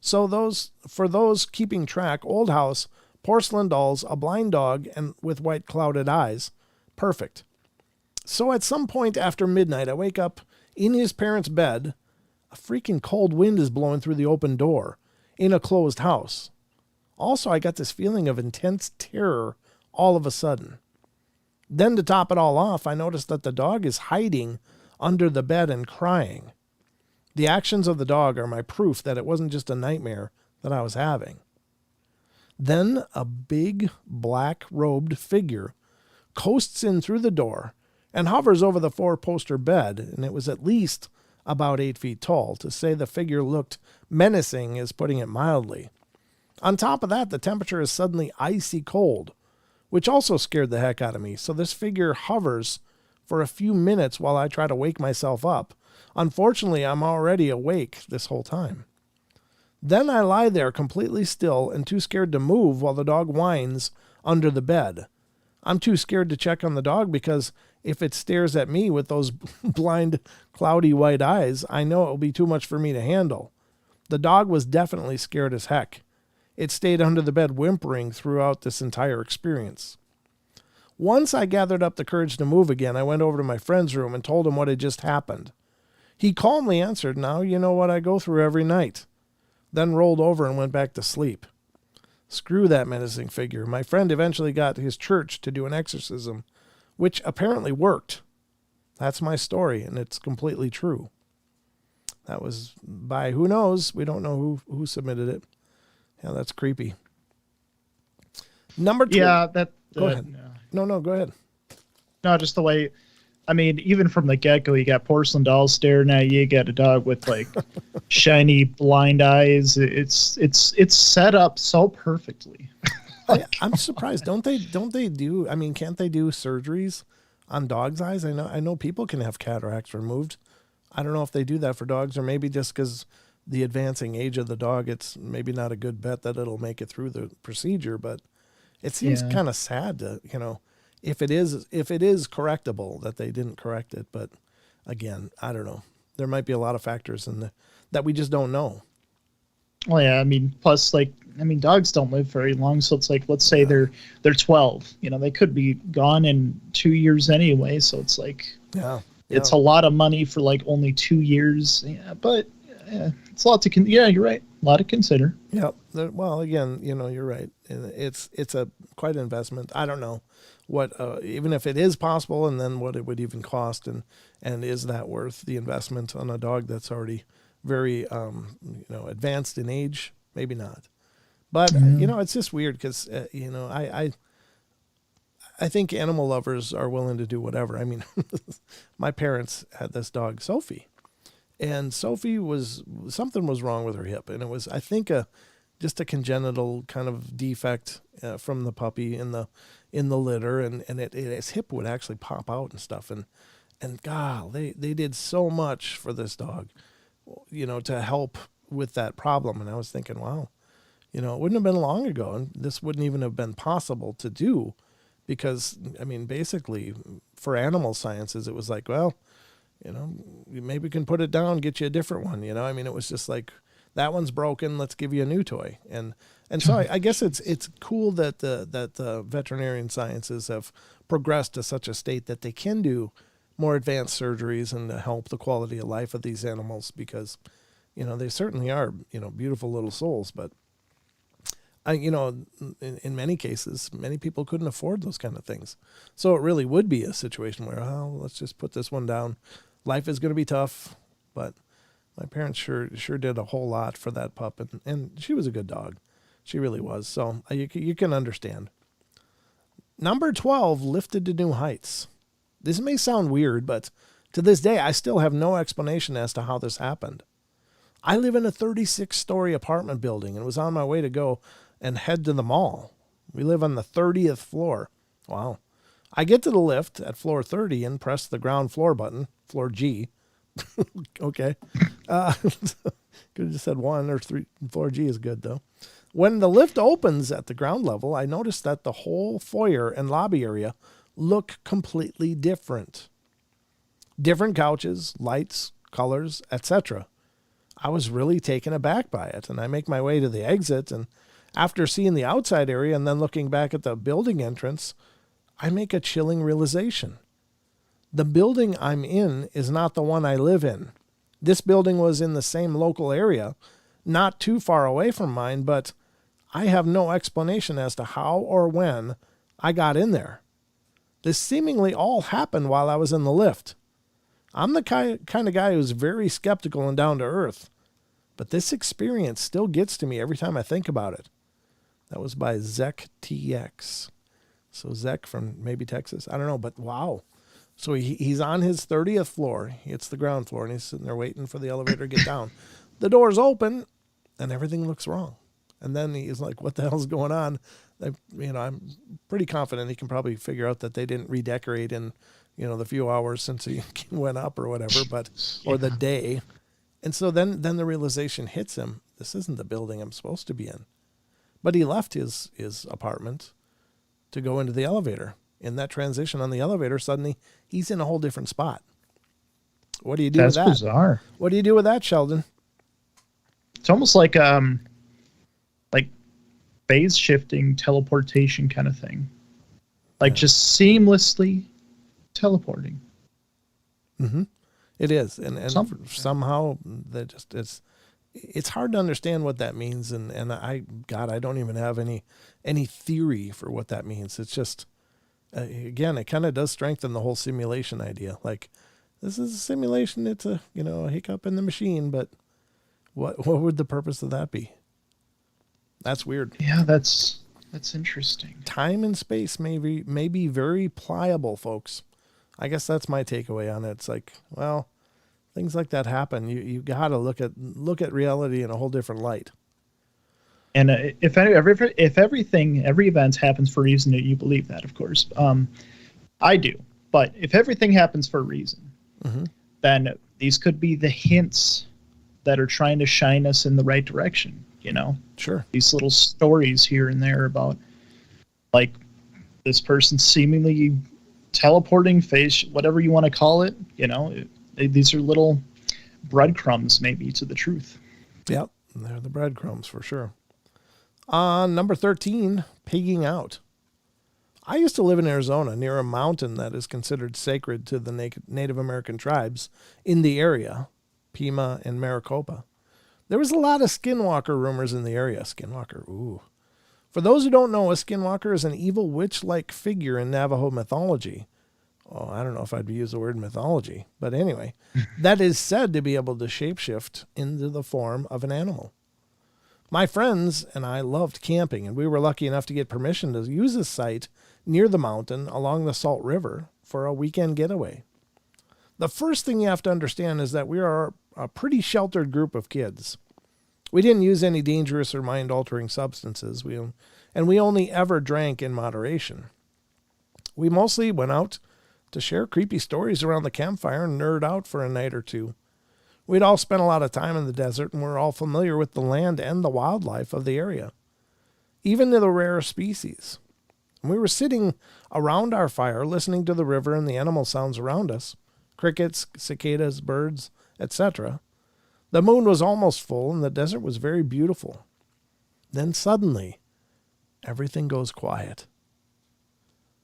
Speaker 1: So for those keeping track, old house, porcelain dolls, a blind dog, and with white clouded eyes, perfect. So at some point after midnight, I wake up in his parents' bed. A freaking cold wind is blowing through the open door in a closed house. Also, I got this feeling of intense terror all of a sudden. Then to top it all off, I noticed that the dog is hiding under the bed and crying. The actions of the dog are my proof that it wasn't just a nightmare that I was having. Then a big black-robed figure coasts in through the door and hovers over the four-poster bed, and it was at least about 8 feet tall. To say the figure looked menacing is putting it mildly. On top of that, the temperature is suddenly icy cold, which also scared the heck out of me. So this figure hovers for a few minutes while I try to wake myself up. Unfortunately, I'm already awake this whole time. Then I lie there completely still and too scared to move while the dog whines under the bed. I'm too scared to check on the dog because if it stares at me with those blind, cloudy white eyes, I know it will be too much for me to handle. The dog was definitely scared as heck. It stayed under the bed whimpering throughout this entire experience. Once I gathered up the courage to move again, I went over to my friend's room and told him what had just happened. He calmly answered, "Now you know what I go through every night," then rolled over and went back to sleep. Screw that menacing figure. My friend eventually got his church to do an exorcism, which apparently worked. That's my story, and it's completely true. That was by who knows? We don't know who submitted it. Yeah, that's creepy. Number 2.
Speaker 2: Yeah,
Speaker 1: Go ahead. No, go ahead.
Speaker 2: No, just the way, I mean, even from the get-go, you got porcelain dolls staring at you. You got a dog with like shiny blind eyes. It's set up so perfectly.
Speaker 1: I'm surprised. Don't they do? I mean, can't they do surgeries on dogs' eyes? I know people can have cataracts removed. I don't know if they do that for dogs, or maybe just because the advancing age of the dog, it's maybe not a good bet that it'll make it through the procedure. But it seems kind of sad to, if it is correctable, that they didn't correct it. But again, I don't know. There might be a lot of factors that we just don't know.
Speaker 2: Well, yeah, I mean, plus, dogs don't live very long, so it's like, let's say they're 12. They could be gone in 2 years anyway, so it's like, it's a lot of money for like only 2 years. Yeah, but it's a lot to. Yeah, you're right. A lot to consider.
Speaker 1: Yeah. Well, again, you're right. It's a quite an investment. I don't know what, even if it is possible, and then what it would even cost, and is that worth the investment on a dog that's already very, advanced in age? Maybe not. But it's just weird because I think animal lovers are willing to do whatever. I mean, my parents had this dog, Sophie. And Sophie something was wrong with her hip, and it was, I think, just a congenital kind of defect from the puppy in the litter, and its hip would actually pop out and stuff, and God, they did so much for this dog, to help with that problem. And I was thinking, wow, it wouldn't have been long ago, and this wouldn't even have been possible to do, because I mean, basically, for animal sciences, it was like, well, maybe we can put it down, get you a different one. I mean, it was just like, that one's broken, let's give you a new toy. And so I guess it's cool that the veterinarian sciences have progressed to such a state that they can do more advanced surgeries and help the quality of life of these animals, because, they certainly are, beautiful little souls. But in many cases, many people couldn't afford those kind of things. So it really would be a situation where, let's just put this one down. Life is going to be tough, but my parents sure did a whole lot for that pup, and she was a good dog. She really was. So you can understand. Number 12, lifted to new heights. This may sound weird, but to this day, I still have no explanation as to how this happened. I live in a 36-story apartment building and was on my way to go and head to the mall. We live on the 30th floor. Wow. I get to the lift at floor 30 and press the ground floor button, floor G. Okay. Could have just said 1 or 3. Floor G is good, though. When the lift opens at the ground level, I noticed that the whole foyer and lobby area look completely different. Different couches, lights, colors, etc. I was really taken aback by it, and I make my way to the exit, and after seeing the outside area and then looking back at the building entrance, I make a chilling realization. The building I'm in is not the one I live in. This building was in the same local area, not too far away from mine, but I have no explanation as to how or when I got in there. This seemingly all happened while I was in the lift. I'm the kind of guy who's very skeptical and down to earth, but this experience still gets to me every time I think about it. That was by Zek TX. So Zek from maybe Texas. I don't know, but wow. So he's on his 30th floor. It's the ground floor, and he's sitting there waiting for the elevator to get down. The door's open, and everything looks wrong. And then he's like, what the hell's going on? I'm pretty confident he can probably figure out that they didn't redecorate in, the few hours since he went up or whatever, or the day. And so then the realization hits him. This isn't the building I'm supposed to be in. But he left his apartment to go into the elevator. In that transition on the elevator, suddenly he's in a whole different spot. What do you do with that?
Speaker 2: That's bizarre.
Speaker 1: What do you do with that, Sheldon?
Speaker 2: It's almost like phase shifting teleportation kind of thing. Just seamlessly teleporting.
Speaker 1: Mm-hmm. It is. And somehow that just it's hard to understand what that means, and I don't even have any theory for what that means. It's just again, it kind of does strengthen the whole simulation idea. Like, this is a simulation, it's a hiccup in the machine, but what would the purpose of that be? That's weird.
Speaker 2: Yeah, that's interesting.
Speaker 1: Time and space may be very pliable, folks. I guess that's my takeaway on it. It's like, well, things like that happen. You got to look at reality in a whole different light.
Speaker 2: And if every event happens for a reason, you believe that, of course. I do. But if everything happens for a reason, mm-hmm. then these could be the hints that are trying to shine us in the right direction.
Speaker 1: Sure. These
Speaker 2: little stories here and there about, like, this person seemingly teleporting, face, whatever you want to call it. These are little breadcrumbs, maybe, to the truth.
Speaker 1: Yep, they're the breadcrumbs for sure. Number 13, pigging out. I used to live in Arizona near a mountain that is considered sacred to the Native American tribes in the area, Pima and Maricopa. There was a lot of Skinwalker rumors in the area. Skinwalker, ooh. For those who don't know, a Skinwalker is an evil witch-like figure in Navajo mythology. Oh, I don't know if I'd use the word mythology, but anyway, that is said to be able to shapeshift into the form of an animal. My friends and I loved camping, and we were lucky enough to get permission to use this site near the mountain along the Salt River for a weekend getaway. The first thing you have to understand is that we are a pretty sheltered group of kids. We didn't use any dangerous or mind-altering substances, and we only ever drank in moderation. We mostly went out to share creepy stories around the campfire and nerd out for a night or two. We'd all spent a lot of time in the desert, and we're all familiar with the land and the wildlife of the area, even the rare species. And we were sitting around our fire, listening to the river and the animal sounds around us, crickets, cicadas, birds, etc. The moon was almost full, and the desert was very beautiful. Then suddenly, everything goes quiet.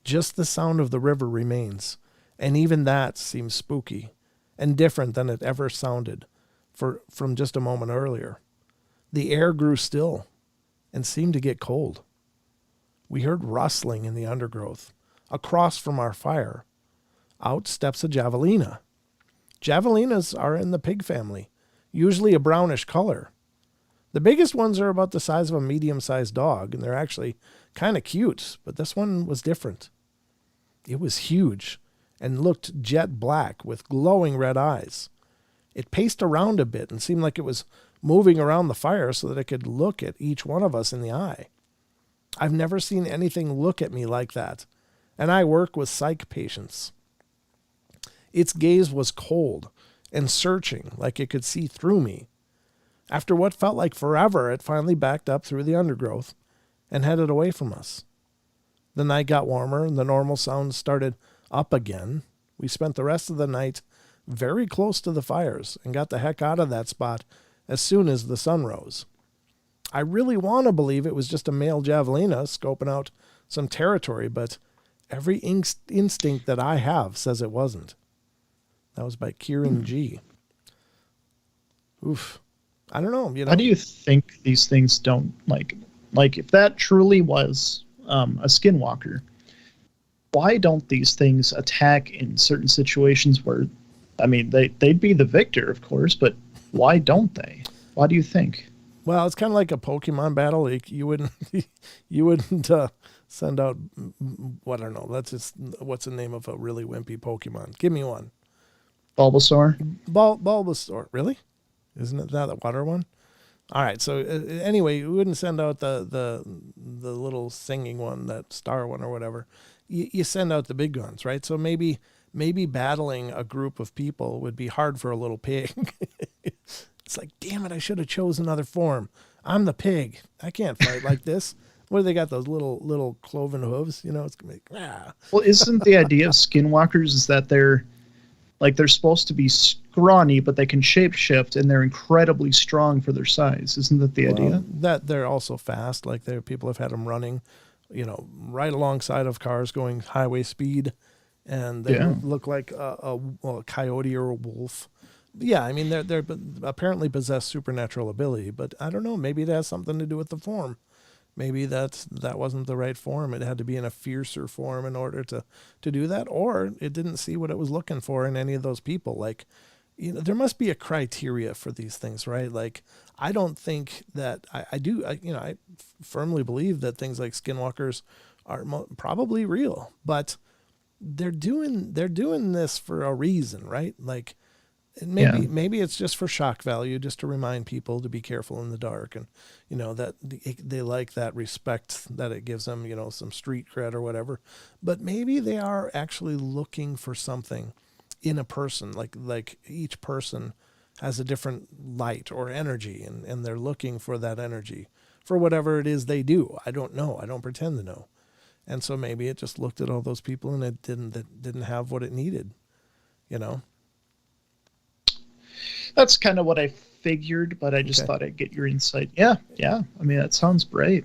Speaker 1: Just the sound of the river remains, and even that seems spooky and different than it ever sounded from just a moment earlier. The air grew still and seemed to get cold. We heard rustling in the undergrowth. Across from our fire, out steps a javelina. Javelinas are in the pig family, usually a brownish color. The biggest ones are about the size of a medium-sized dog, and they're actually kind of cute, but this one was different. It was huge and looked jet black with glowing red eyes. It paced around a bit and seemed like it was moving around the fire so that it could look at each one of us in the eye. I've never seen anything look at me like that, and I work with psych patients. Its gaze was cold and searching, like it could see through me. After what felt like forever, it finally backed up through the undergrowth and headed away from us. The night got warmer and the normal sounds started up again. We spent the rest of the night very close to the fires and got the heck out of that spot as soon as the sun rose. I really want to believe it was just a male javelina scoping out some territory, but every instinct that I have says it wasn't. That was by Kieran G. Oof. I don't know.
Speaker 2: How do you think these things don't like if that truly was a skinwalker, why don't these things attack in certain situations where, I mean, they'd be the victor, of course, but why don't they? Why do you think?
Speaker 1: Well, it's kind of like a Pokemon battle. Like you wouldn't send out, I don't know. That's just, what's the name of a really wimpy Pokemon? Give me one.
Speaker 2: Bulbasaur.
Speaker 1: Bulbasaur. Really? Isn't it that the water one? All right. So anyway, we wouldn't send out the little singing one, that star one or whatever. You send out the big guns, right? So maybe battling a group of people would be hard for a little pig. It's like, damn it, I should have chosen another form. I'm the pig. I can't fight like this. What do they got? Those little cloven hooves? You know, it's gonna be
Speaker 2: Well, isn't the idea of skinwalkers is that they're supposed to be scrawny, but they can shapeshift and they're incredibly strong for their size. Isn't that the idea?
Speaker 1: That they're also fast. Like people have had them running, right alongside of cars going highway speed, and they look like a coyote or a wolf. Yeah, I mean they're apparently possess supernatural ability, but I don't know. Maybe it has something to do with the form. Maybe that wasn't the right form. It had to be in a fiercer form in order to do that, or it didn't see what it was looking for in any of those people. Like, there must be a criteria for these things, right? Like, I don't think that I firmly believe that things like skinwalkers are probably real, but they're doing this for a reason, right? Like, maybe it's just for shock value, just to remind people to be careful in the dark, and that they like that respect that it gives them, some street cred or whatever. But maybe they are actually looking for something in a person, like each person has a different light or energy, and they're looking for that energy for whatever it is they do. I don't know. I don't pretend to know. And so maybe it just looked at all those people and it didn't have what it needed,
Speaker 2: That's kind of what I figured, but I just thought I'd get your insight. Yeah. I mean, that sounds great.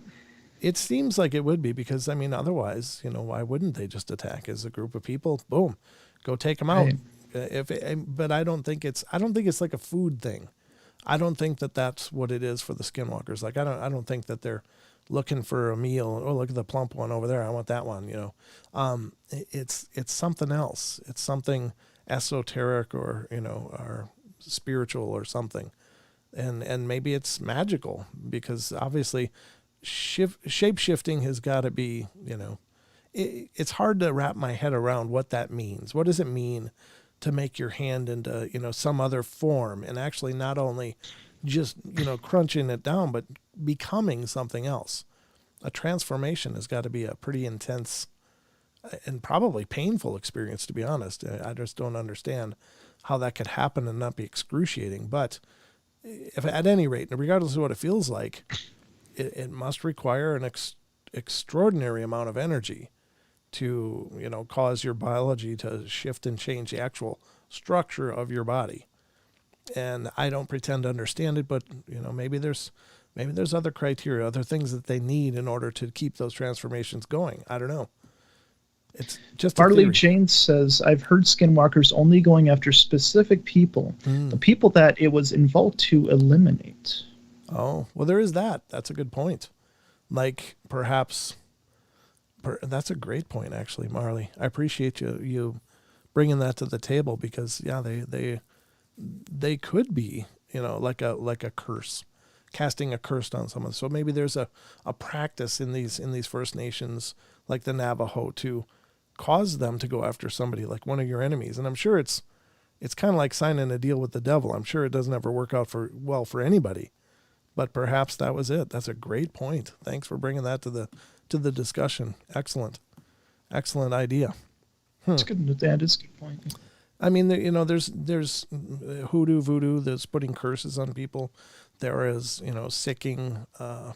Speaker 1: It seems like it would be, because I mean, otherwise, why wouldn't they just attack as a group of people? Boom, go take them out.
Speaker 2: Right.
Speaker 1: But I don't think it's like a food thing. I don't think that that's what it is for the skinwalkers. Like, I don't think that they're looking for a meal. Oh, look at the plump one over there. I want that one. It's something else. It's something esoteric or, or spiritual or something. And maybe it's magical, because obviously shape shifting has got to be, it's hard to wrap my head around what that means. What does it mean to make your hand into, some other form, and actually not only just, crunching it down, but becoming something else? A transformation has got to be a pretty intense and probably painful experience, to be honest. I just don't understand how that could happen and not be excruciating. But if at any rate, regardless of what it feels like, it must require an extraordinary amount of energy to, cause your biology to shift and change the actual structure of your body. And I don't pretend to understand it, but, maybe there's other criteria, other things that they need in order to keep those transformations going. I don't know. It's just
Speaker 2: Barley Jane says, I've heard skinwalkers only going after specific people, the people that it was involved to eliminate.
Speaker 1: Oh, well, there is that. That's a good point. Like, perhaps, that's a great point, actually, Marley. I appreciate you bringing that to the table, because, yeah, they could be, like a curse, casting a curse on someone. So maybe there's a practice in these First Nations, like the Navajo, to cause them to go after somebody like one of your enemies. And I'm sure it's kind of like signing a deal with the devil. I'm sure it doesn't ever work out well for anybody, but perhaps that was it. That's a great point. Thanks for bringing that to the discussion. Excellent idea.
Speaker 2: That's good. That is a good point.
Speaker 1: I mean, there's hoodoo, voodoo that's putting curses on people. There is, sicking, I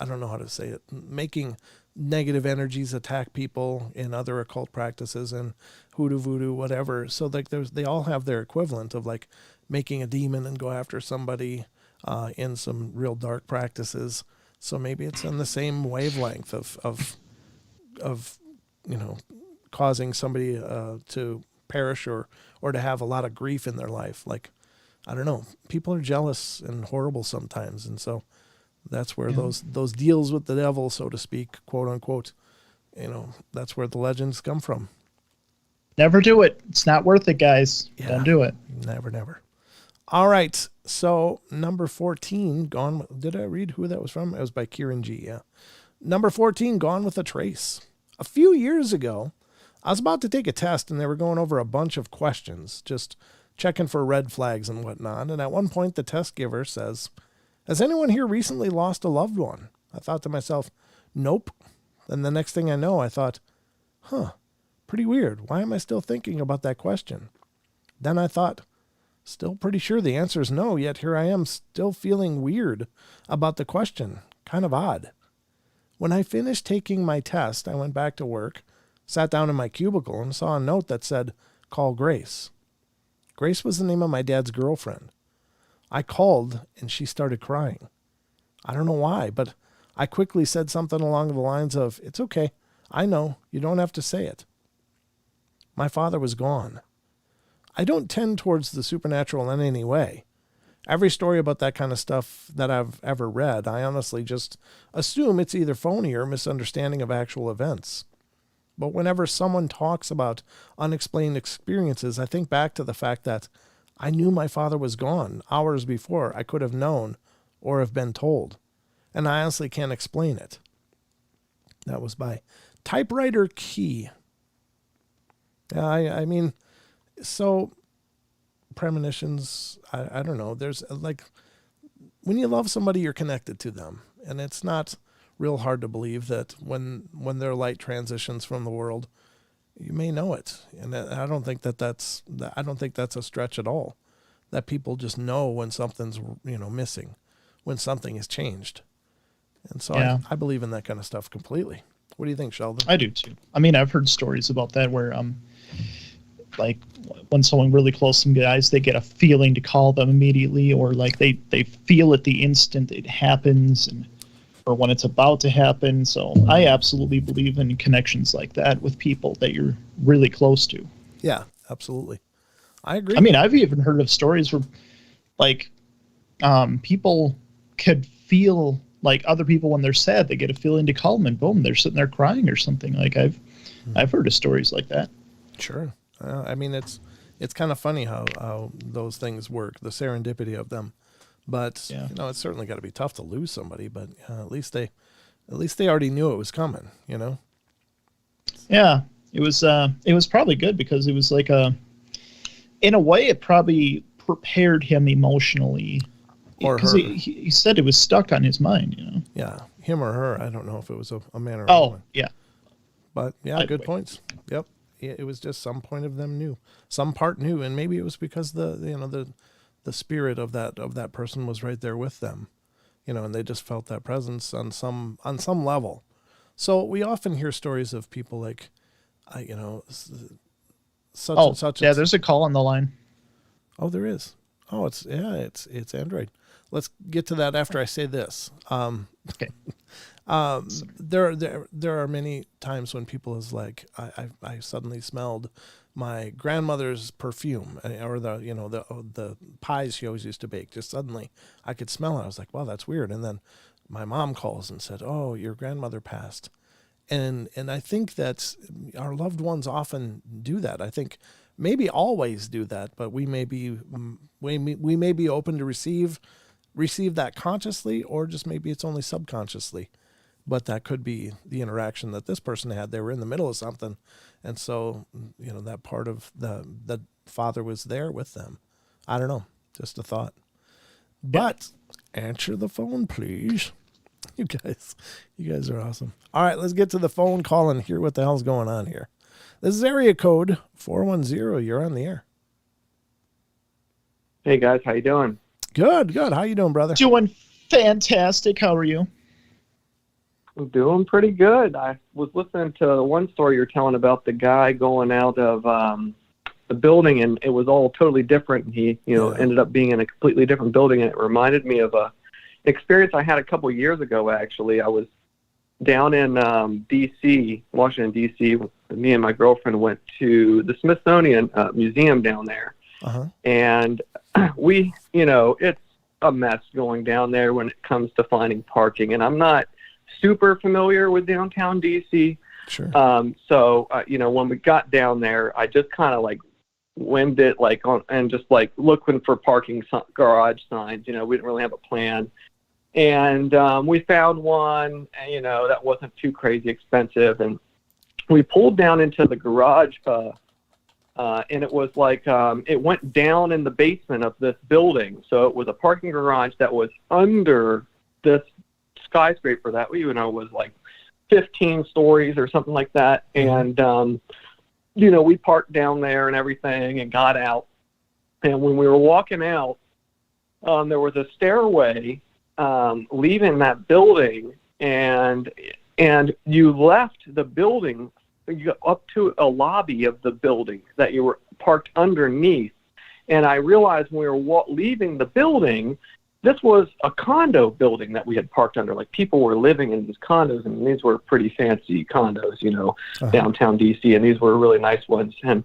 Speaker 1: don't know how to say it, making negative energies attack people in other occult practices, and hoodoo, voodoo, whatever. So like they all have their equivalent of like making a demon and go after somebody in some real dark practices. So maybe it's in the same wavelength of causing somebody to perish or to have a lot of grief in their life. Like, I don't know, people are jealous and horrible sometimes, and so that's where those deals with the devil, so to speak, quote unquote, that's where the legends come from.
Speaker 2: Never do it. It's not worth it, guys. Yeah, don't do it.
Speaker 1: Never. All right. So number 14, Gone. Did I read who that was from? It was by Kieran G. Yeah. Number 14, Gone with a Trace. A few years ago, I was about to take a test, and they were going over a bunch of questions, just checking for red flags and whatnot. And at one point, the test giver says, has anyone here recently lost a loved one? I thought to myself, nope. And the next thing I know, I thought, pretty weird. Why am I still thinking about that question? Then I thought, still pretty sure the answer is no, yet here I am still feeling weird about the question. Kind of odd. When I finished taking my test, I went back to work, sat down in my cubicle, and saw a note that said, call Grace. Grace was the name of my dad's girlfriend. I called, and she started crying. I don't know why, but I quickly said something along the lines of, it's okay. I know. You don't have to say it. My father was gone. I don't tend towards the supernatural in any way. Every story about that kind of stuff that I've ever read, I honestly just assume it's either phony or misunderstanding of actual events. But whenever someone talks about unexplained experiences, I think back to the fact that I knew my father was gone hours before I could have known or have been told. And I honestly can't explain it. That was by Typewriter Key. I mean, so premonitions, I don't know. There's like, when you love somebody, you're connected to them. And it's not real hard to believe that when their light transitions from the world, you may know it. And I don't think that's a stretch at all, that people just know when something's, missing, when something has changed. And so I believe in that kind of stuff completely. What do you think, Sheldon?
Speaker 2: I do too. I mean, I've heard stories about that where, like when someone really close to them guys, they get a feeling to call them immediately, or like they feel it the instant it happens, or when it's about to happen. So I absolutely believe in connections like that with people that you're really close to.
Speaker 1: Yeah, absolutely. I agree.
Speaker 2: I mean, I've even heard of stories where, like, people could feel like other people when they're sad, they get a feeling to calm, and boom, they're sitting there crying or something. Like I've heard of stories like that.
Speaker 1: Sure. I mean, it's kind of funny how those things work, the serendipity of them. But
Speaker 2: Yeah.
Speaker 1: you know, it's certainly got to be tough to lose somebody. But at least they already knew it was coming. You know.
Speaker 2: Yeah, it was probably good because it was like in a way, it probably prepared him emotionally.
Speaker 1: Or
Speaker 2: because
Speaker 1: her.
Speaker 2: he said it was stuck on his mind, you know.
Speaker 1: Yeah, him or her. I don't know if it was a man or a
Speaker 2: Oh,
Speaker 1: woman.
Speaker 2: yeah.
Speaker 1: But yeah,
Speaker 2: Either
Speaker 1: good
Speaker 2: way.
Speaker 1: points. Yep. It was just some point of them knew, some part knew, and maybe it was because the spirit of that person was right there with them, you know, and they just felt that presence on some level. So we often hear stories of people like, such and such.
Speaker 2: Yeah, there's a call on the line.
Speaker 1: Oh, there is. Oh, it's Android. Let's get to that after I say this.
Speaker 2: Okay.
Speaker 1: There are many times when people is like, I suddenly smelled my grandmother's perfume, or the pies she always used to bake. Just suddenly I could smell it. I was like, wow, that's weird. And then my mom calls and said, oh, your grandmother passed. And I think that our loved ones often do that. I think maybe always do that, but we may be open to receive that consciously, or just maybe it's only subconsciously. But that could be the interaction that this person had. They were in the middle of something, and so that part of the father was there with them. I don't know, just a thought. But answer the phone, please. You guys are awesome. All right, let's get to the phone call and hear what the hell's going on here. This is area code 410. You're on the air.
Speaker 4: Hey guys, how you doing?
Speaker 1: Good. How you doing, brother?
Speaker 2: Doing fantastic. How are you?
Speaker 4: I'm doing pretty good. I was listening to one story you're telling about the guy going out of the building, and it was all totally different. And he, ended up being in a completely different building, and it reminded me of an experience I had a couple years ago. Actually, I was down in D.C., Washington D.C. Me and my girlfriend went to the Smithsonian Museum down there, and we, it's a mess going down there when it comes to finding parking, and I'm not super familiar with downtown DC.
Speaker 1: Sure.
Speaker 4: So when we got down there, I just kind of like winged it and just like looking for parking garage signs. We didn't really have a plan. And we found one, that wasn't too crazy expensive. And we pulled down into the garage, and it was like it went down in the basement of this building. So it was a parking garage that was under this skyscraper that was like 15 stories or something like that. And we parked down there and everything and got out. And when we were walking out, there was a stairway leaving that building, and you left the building, you got up to a lobby of the building that you were parked underneath. And I realized when we were leaving the building, this was a condo building that we had parked under. Like, people were living in these condos, and these were pretty fancy condos, downtown DC, and these were really nice ones. And,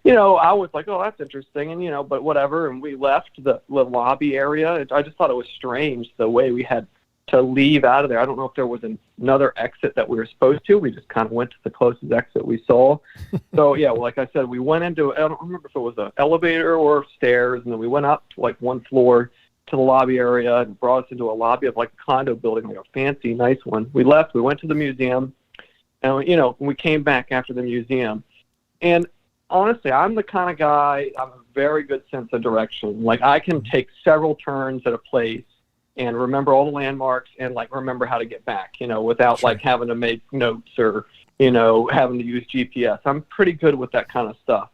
Speaker 4: I was like, oh, that's interesting, and, but whatever. And we left the lobby area. I just thought it was strange the way we had to leave out of there. I don't know if there was another exit that we were supposed to. We just kind of went to the closest exit we saw. So, yeah, like I said, we went into, I don't remember if it was an elevator or stairs, and then we went up to like one floor to the lobby area and brought us into a lobby of like a condo building, like a fancy, nice one. We left, we went to the museum, and, we came back after the museum. And honestly, I'm the kind of guy, I have a very good sense of direction. Like, I can take several turns at a place and remember all the landmarks and like remember how to get back, without like having to make notes or, having to use GPS. I'm pretty good with that kind of stuff.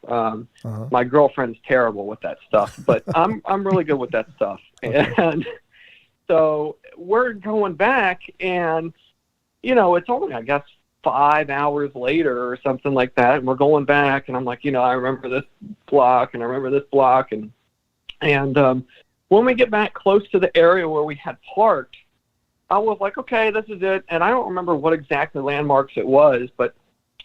Speaker 4: My girlfriend's terrible with that stuff, but I'm really good with that stuff. Okay. And so we're going back, and, it's only, I guess, 5 hours later or something like that. And we're going back, and I'm like, I remember this block and I remember this block. And when we get back close to the area where we had parked, I was like, okay, this is it. And I don't remember what exactly landmarks it was, but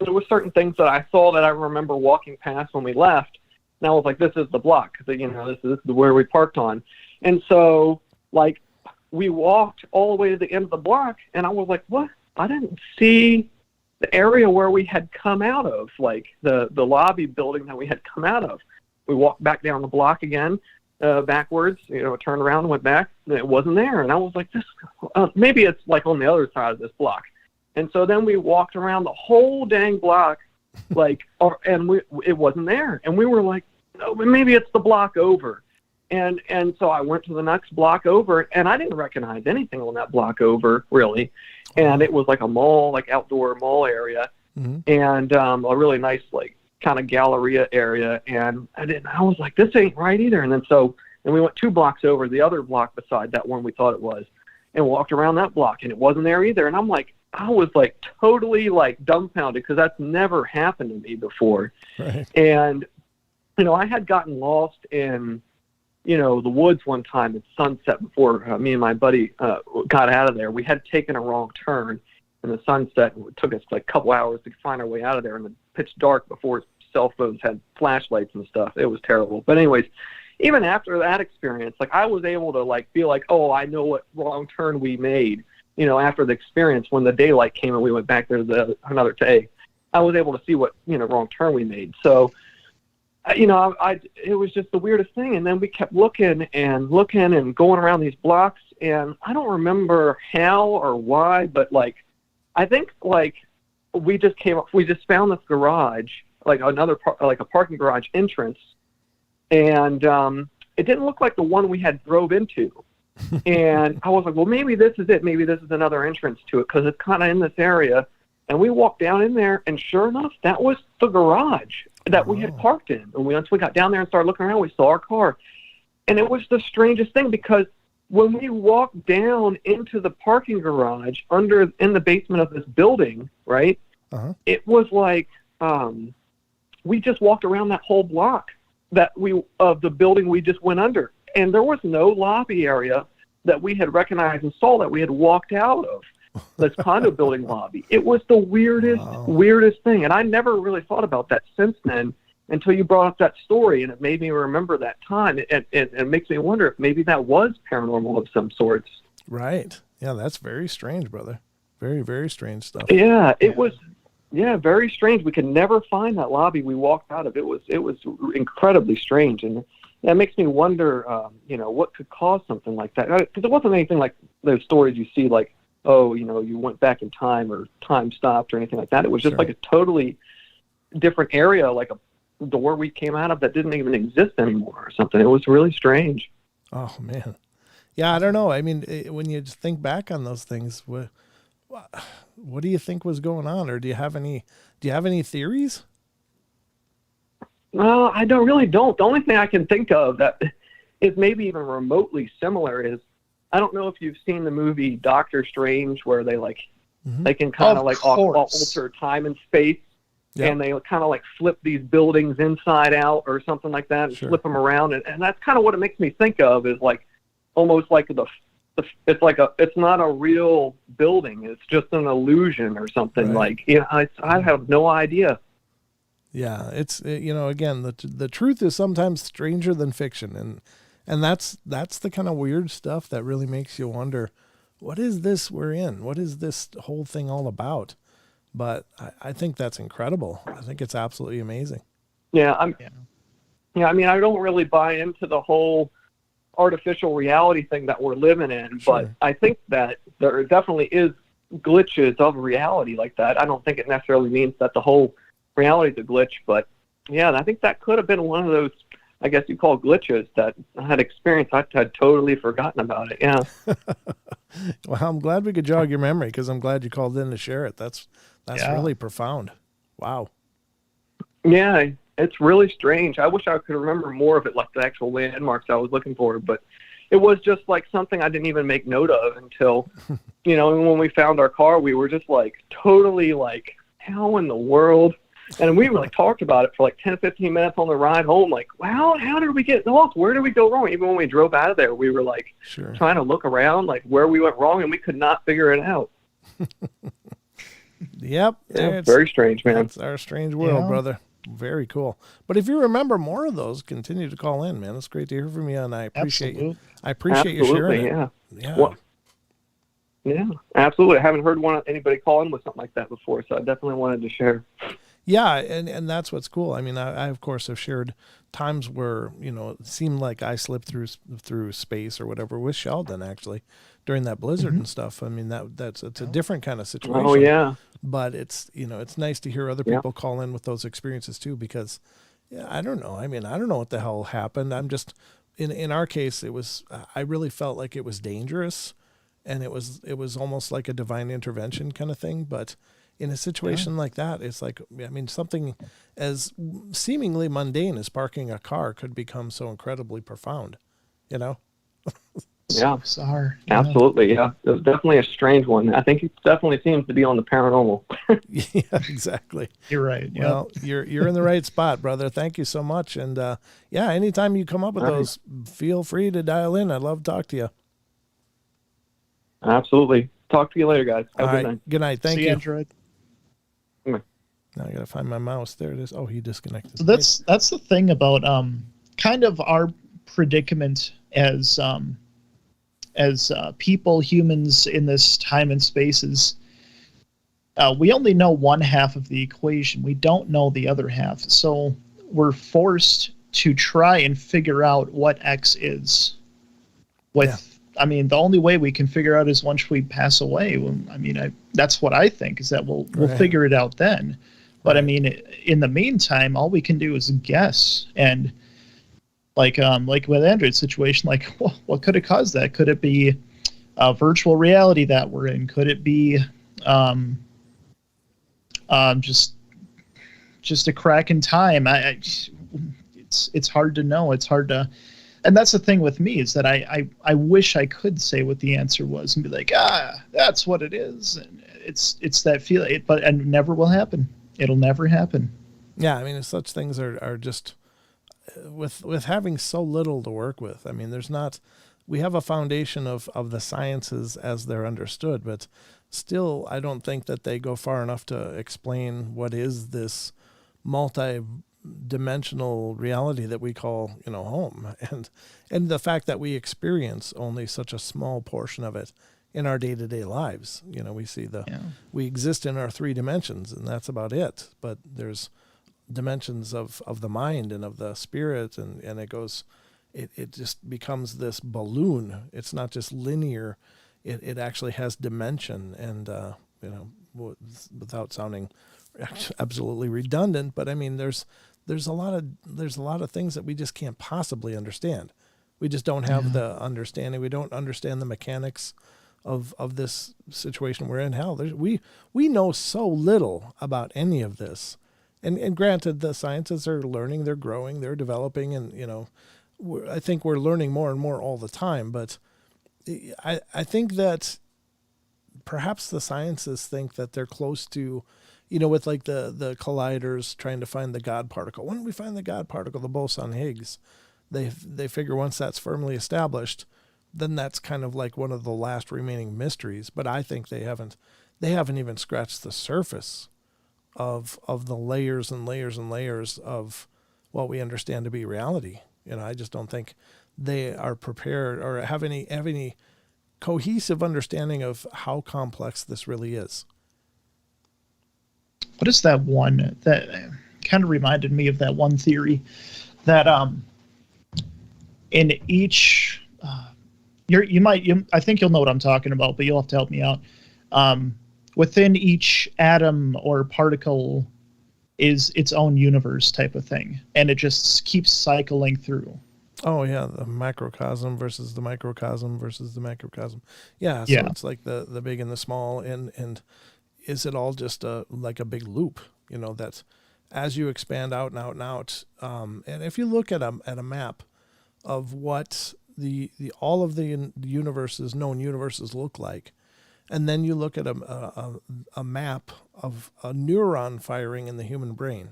Speaker 4: there were certain things that I saw that I remember walking past when we left. And I was like, this is the block. This is where we parked on. And so, like, we walked all the way to the end of the block, and I was like, what? I didn't see the area where we had come out of, like the lobby building that we had come out of. We walked back down the block again, backwards, turned around and went back, and it wasn't there. And I was like, maybe it's like on the other side of this block. And so then we walked around the whole dang block, like, it wasn't there. And we were like, no, maybe it's the block over. And so I went to the next block over, and I didn't recognize anything on that block over, really. And it was like a mall, like outdoor mall area, and a really nice, like, kind of Galleria area. And I was like, this ain't right either. And then we went 2 blocks over, the other block beside that one we thought it was, and walked around that block, and it wasn't there either. And I was like totally like dumbfounded, because that's never happened to me before.
Speaker 1: Right.
Speaker 4: And, I had gotten lost in, the woods one time at sunset before me and my buddy got out of there. We had taken a wrong turn in the sunset, and it took us like a couple hours to find our way out of there in the pitch dark before cell phones had flashlights and stuff. It was terrible. But anyways, even after that experience, like, I was able to like feel like, oh, I know what wrong turn we made. After the experience, when the daylight came and we went back there another day, I was able to see what, wrong turn we made. So, it was just the weirdest thing. And then we kept looking and going around these blocks. And I don't remember how or why, but like, I think like we just found this garage, like like a parking garage entrance. And it didn't look like the one we had drove into. And I was like, well, maybe this is it. Maybe this is another entrance to it, because it's kind of in this area. And we walked down in there, and sure enough, that was the garage that we had parked in. And once we got down there and started looking around, we saw our car. And it was the strangest thing, because when we walked down into the parking garage in the basement of this building, right, it was like we just walked around that whole block of the building we just went under. And there was no lobby area that we had recognized and saw that we had walked out of, this condo building lobby. It was the weirdest thing. And I never really thought about that since then, until you brought up that story, and it made me remember that time. It makes me wonder if maybe that was paranormal of some sorts. Right.
Speaker 1: Yeah, that's very strange, brother. Very, very strange stuff.
Speaker 4: Yeah, it was. Yeah, very strange. We could never find that lobby we walked out of. It was incredibly strange. And that makes me wonder, what could cause something like that? Because it wasn't anything like those stories you see, like, oh, you went back in time or time stopped or anything like that. It was just like a totally different area, like a door we came out of that didn't even exist anymore or something. It was really strange.
Speaker 1: Oh, man. Yeah, I don't know. I mean, when you just think back on those things, what do you think was going on? Or do you have any theories?
Speaker 4: Well, I don't. The only thing I can think of that is maybe even remotely similar is, I don't know if you've seen the movie Doctor Strange, where they they can kind of like alter time and space, and they kind of like flip these buildings inside out or something like that, and flip them around, and that's kind of what it makes me think of, is like almost like it's not a real building, it's just an illusion or something. Like, I have no idea.
Speaker 1: Yeah, it's again, the truth is sometimes stranger than fiction, and that's the kind of weird stuff that really makes you wonder, what is this we're in? What is this whole thing all about? But I think that's incredible. I think it's absolutely amazing.
Speaker 4: Yeah, I mean, I don't really buy into the whole artificial reality thing that we're living in, but I think that there definitely is glitches of reality like that. I don't think it necessarily means that the whole reality is a glitch, but yeah, I think that could have been one of those, I guess you call glitches, that I had experienced. I had totally forgotten about it. Yeah.
Speaker 1: Well, I'm glad we could jog your memory, because I'm glad you called in to share it. That's really profound. Wow.
Speaker 4: Yeah, it's really strange. I wish I could remember more of it, like the actual landmarks I was looking for, but it was just like something I didn't even make note of until, and when we found our car, we were just like totally like, how in the world? And we like talked about it for like 10, 15 minutes on the ride home. Like, wow, how did we get lost? Where did we go wrong? Even when we drove out of there, we were like trying to look around, like where we went wrong, and we could not figure it out.
Speaker 1: Yep.
Speaker 4: Yeah, very strange, man.
Speaker 1: It's our strange world, brother. Very cool. But if you remember more of those, continue to call in, man. It's great to hear from you, and I appreciate you. I appreciate you sharing it. Yeah.
Speaker 4: Well, yeah, absolutely. I haven't heard anybody call in with something like that before, so I definitely wanted to share.
Speaker 1: Yeah, and that's what's cool. I mean, I of course have shared times where it seemed like I slipped through space or whatever with Sheldon actually during that blizzard and stuff. I mean, it's a different kind of situation.
Speaker 4: Oh yeah.
Speaker 1: But it's it's nice to hear other people call in with those experiences too, because I don't know. I mean, I don't know what the hell happened. I'm just in our case, it was I really felt like it was dangerous. And it was almost like a divine intervention kind of thing. But in a situation like that, it's like, I mean, something as seemingly mundane as parking a car could become so incredibly profound,
Speaker 4: Yeah.
Speaker 2: Bizarre.
Speaker 4: Absolutely. Yeah. It was definitely a strange one. I think it definitely seems to be on the paranormal.
Speaker 1: Yeah, exactly.
Speaker 2: You're right. Yep.
Speaker 1: Well, you're in the right spot, brother. Thank you so much. And anytime you come up with those, feel free to dial in. I'd love to talk to you.
Speaker 4: Absolutely. Talk to you later, guys. Have
Speaker 1: All
Speaker 4: a good
Speaker 1: right.
Speaker 4: night.
Speaker 1: Good night. Thank
Speaker 2: See
Speaker 1: you.
Speaker 2: Android.
Speaker 1: Now I gotta find my mouse. There it is. Oh, he disconnected.
Speaker 2: So that's the thing about kind of our predicament as people, humans in this time and spaces. We only know one half of the equation. We don't know the other half. So we're forced to try and figure out what X is. I mean, the only way we can figure out is once we pass away. I mean, that's what I think, is that we'll figure it out then. But I mean, in the meantime, all we can do is guess. And like with Android's situation, like, what could have caused that? Could it be virtual reality that we're in? Could it be just a crack in time? It's hard to know. It's hard to. And that's the thing with me, is that I wish I could say what the answer was and be like, that's what it is. And it's that feeling, but it never will happen. It'll never happen.
Speaker 1: Yeah, I mean, such things are just with having so little to work with. I mean, we have a foundation of the sciences as they're understood, but still, I don't think that they go far enough to explain what is this multi-dimensional reality that we call home, and the fact that we experience only such a small portion of it in our day-to-day lives. We see we exist in our 3 dimensions, and that's about it. But there's dimensions of the mind and of the spirit, and it just becomes this balloon. It's not just linear. It actually has dimension, and without sounding absolutely redundant, but I mean, there's a lot of things that we just can't possibly understand. We just don't have the understanding. We don't understand the mechanics of this situation we're in. Hell, we know so little about any of this. And granted, the sciences are learning, they're growing, they're developing, and I think we're learning more and more all the time. But I think that perhaps the sciences think that they're close to, with like the colliders trying to find the God particle. When we find the God particle, the boson Higgs, they figure once that's firmly established, then that's kind of like one of the last remaining mysteries. But I think they haven't even scratched the surface of the layers and layers and layers of what we understand to be reality. I just don't think they are prepared or have any cohesive understanding of how complex this really is.
Speaker 2: What is that one that kind of reminded me of that one theory that in each I think you'll know what I'm talking about, but you'll have to help me out. Within each atom or particle is its own universe type of thing, and it just keeps cycling through.
Speaker 1: Oh yeah, the macrocosm versus the microcosm versus the macrocosm. Yeah, so it's like the big and the small, and is it all just like a big loop? That as you expand out and out and out, and if you look at a map of what the all of the known universes look like, and then you look at a map of a neuron firing in the human brain,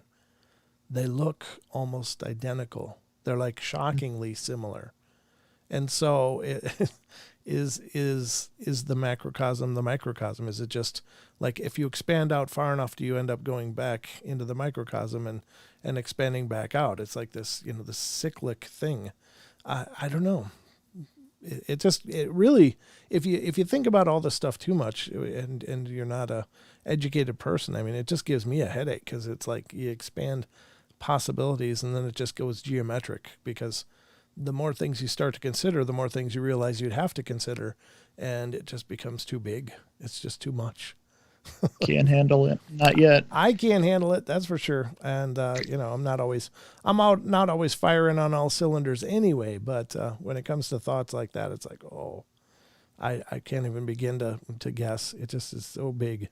Speaker 1: they look almost identical. They're like shockingly similar. And so is the macrocosm the microcosm? Is it just like if you expand out far enough, do you end up going back into the microcosm and expanding back out? It's like this, this cyclic thing. I don't know. It really, if you think about all this stuff too much and you're not a educated person, I mean, it just gives me a headache, because it's like you expand possibilities and then it just goes geometric, because the more things you start to consider, the more things you realize you'd have to consider, and it just becomes too big. It's just too much.
Speaker 2: Can't handle it. Not yet.
Speaker 1: I can't handle it, that's for sure. And I'm not always firing on all cylinders anyway, but when it comes to thoughts like that, it's like, oh, I can't even begin to guess. It just is so big.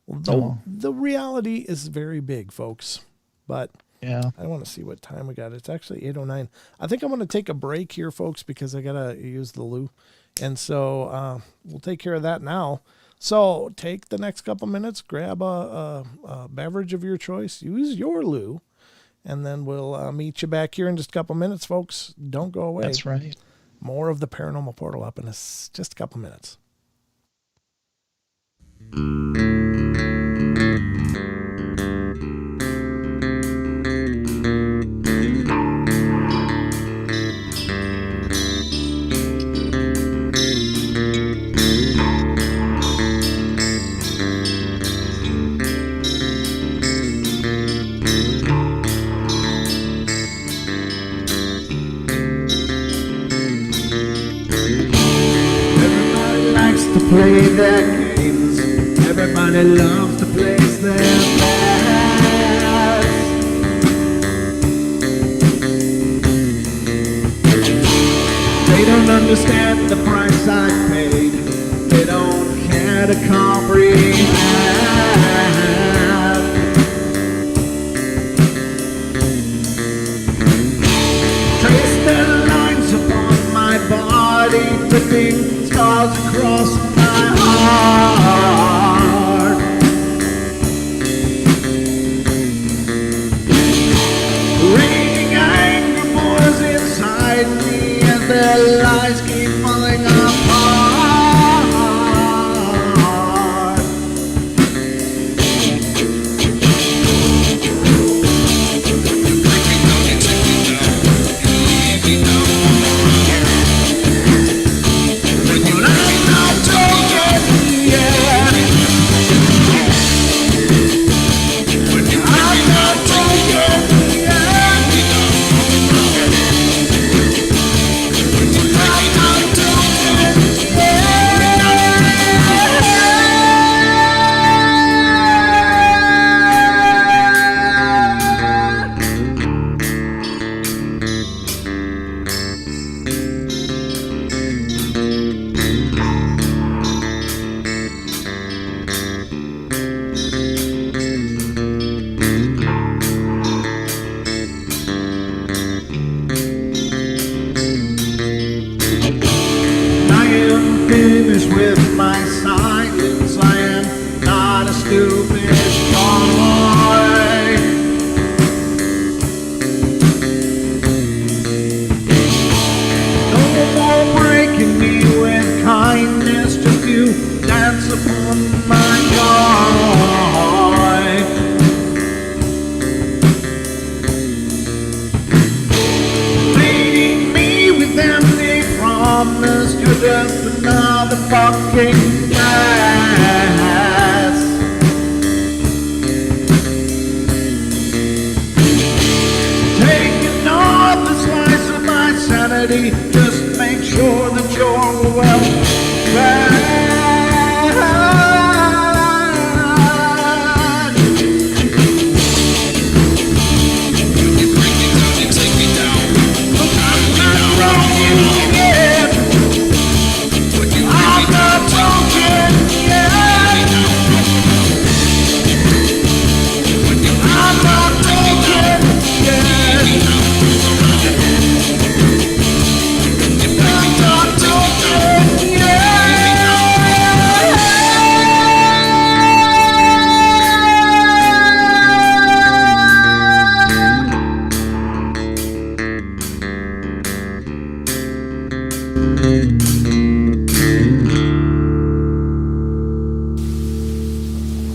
Speaker 1: The reality is very big, folks. But yeah, I want to see what time we got. It's actually 8:09. I think I'm going to take a break here, folks, because I got to use the loo. And so we'll take care of that now. So take the next couple minutes, grab a beverage of your choice, use your loo, and then we'll meet you back here in just a couple minutes, folks. Don't go away.
Speaker 2: That's right.
Speaker 1: More of the Paranormal Portal up in just a couple minutes.
Speaker 5: Play their games. Everybody loves to place their bets. They don't understand the price I paid. They don't care to comprehend. Trace their lines upon my body, dripping scars across my heart. Raging anger pours inside me, and their lies keep falling apart. Just another fucking mess.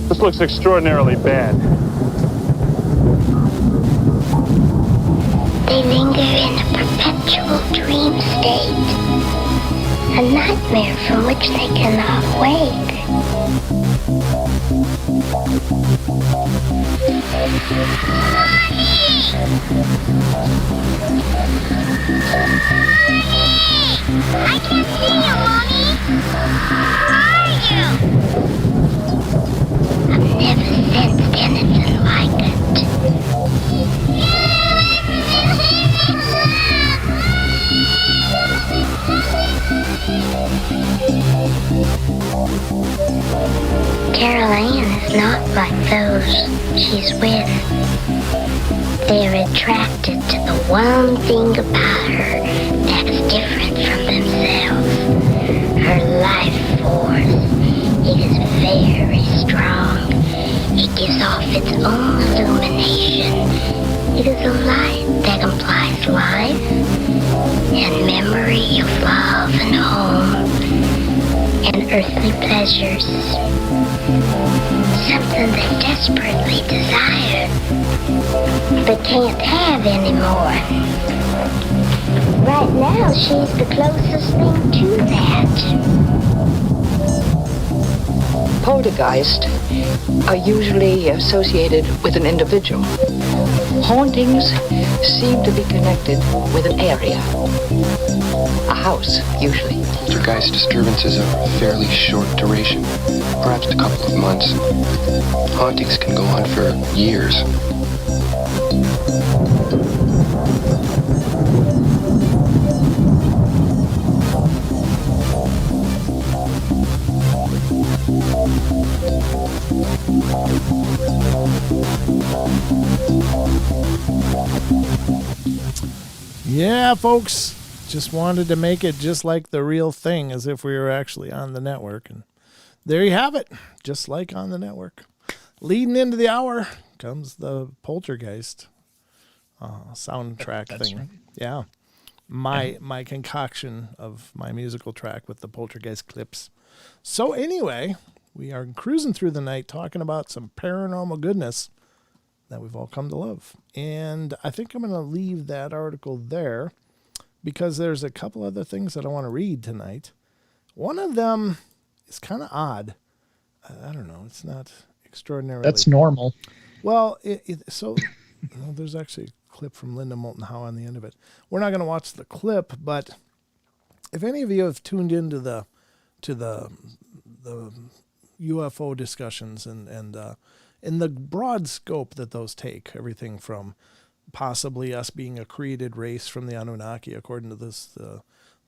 Speaker 6: This looks extraordinarily bad.
Speaker 7: They linger in a perpetual dream state, a nightmare from which they cannot wake. I can't see you, Mommy. Where are you? I've never sensed anything like it. Carol Ann is not like those she's with. They're attracted to the one thing about her that's different from themselves. Her life force is very strong. It gives off its own illumination. It is a light that implies life and memory of love and home and earthly pleasures. Something they desperately desire, but can't have anymore. Right now, she's the closest thing to that.
Speaker 8: Poltergeists are usually associated with an individual. Hauntings seem to be connected with an area. A house, usually.
Speaker 9: Poltergeist disturbances are of fairly short duration, perhaps a couple of months. Hauntings can go on for years.
Speaker 1: Yeah, folks, just wanted to make it just like the real thing, as if we were actually on the network. And there you have it, just like on the network. Leading into the hour comes the Poltergeist soundtrack thing.
Speaker 2: Right.
Speaker 1: Yeah. My concoction of my musical track with the Poltergeist clips. So anyway, we are cruising through the night talking about some paranormal goodness that we've all come to love. And I think I'm going to leave that article there because there's a couple other things that I want to read tonight. One of them is kind of odd. I don't know. It's not extraordinarily.
Speaker 2: That's normal.
Speaker 1: Well, well, there's actually a clip from Linda Moulton Howe on the end of it. We're not going to watch the clip, but if any of you have tuned into the UFO discussions and in the broad scope that those take, everything from possibly us being a created race from the Anunnaki, according to this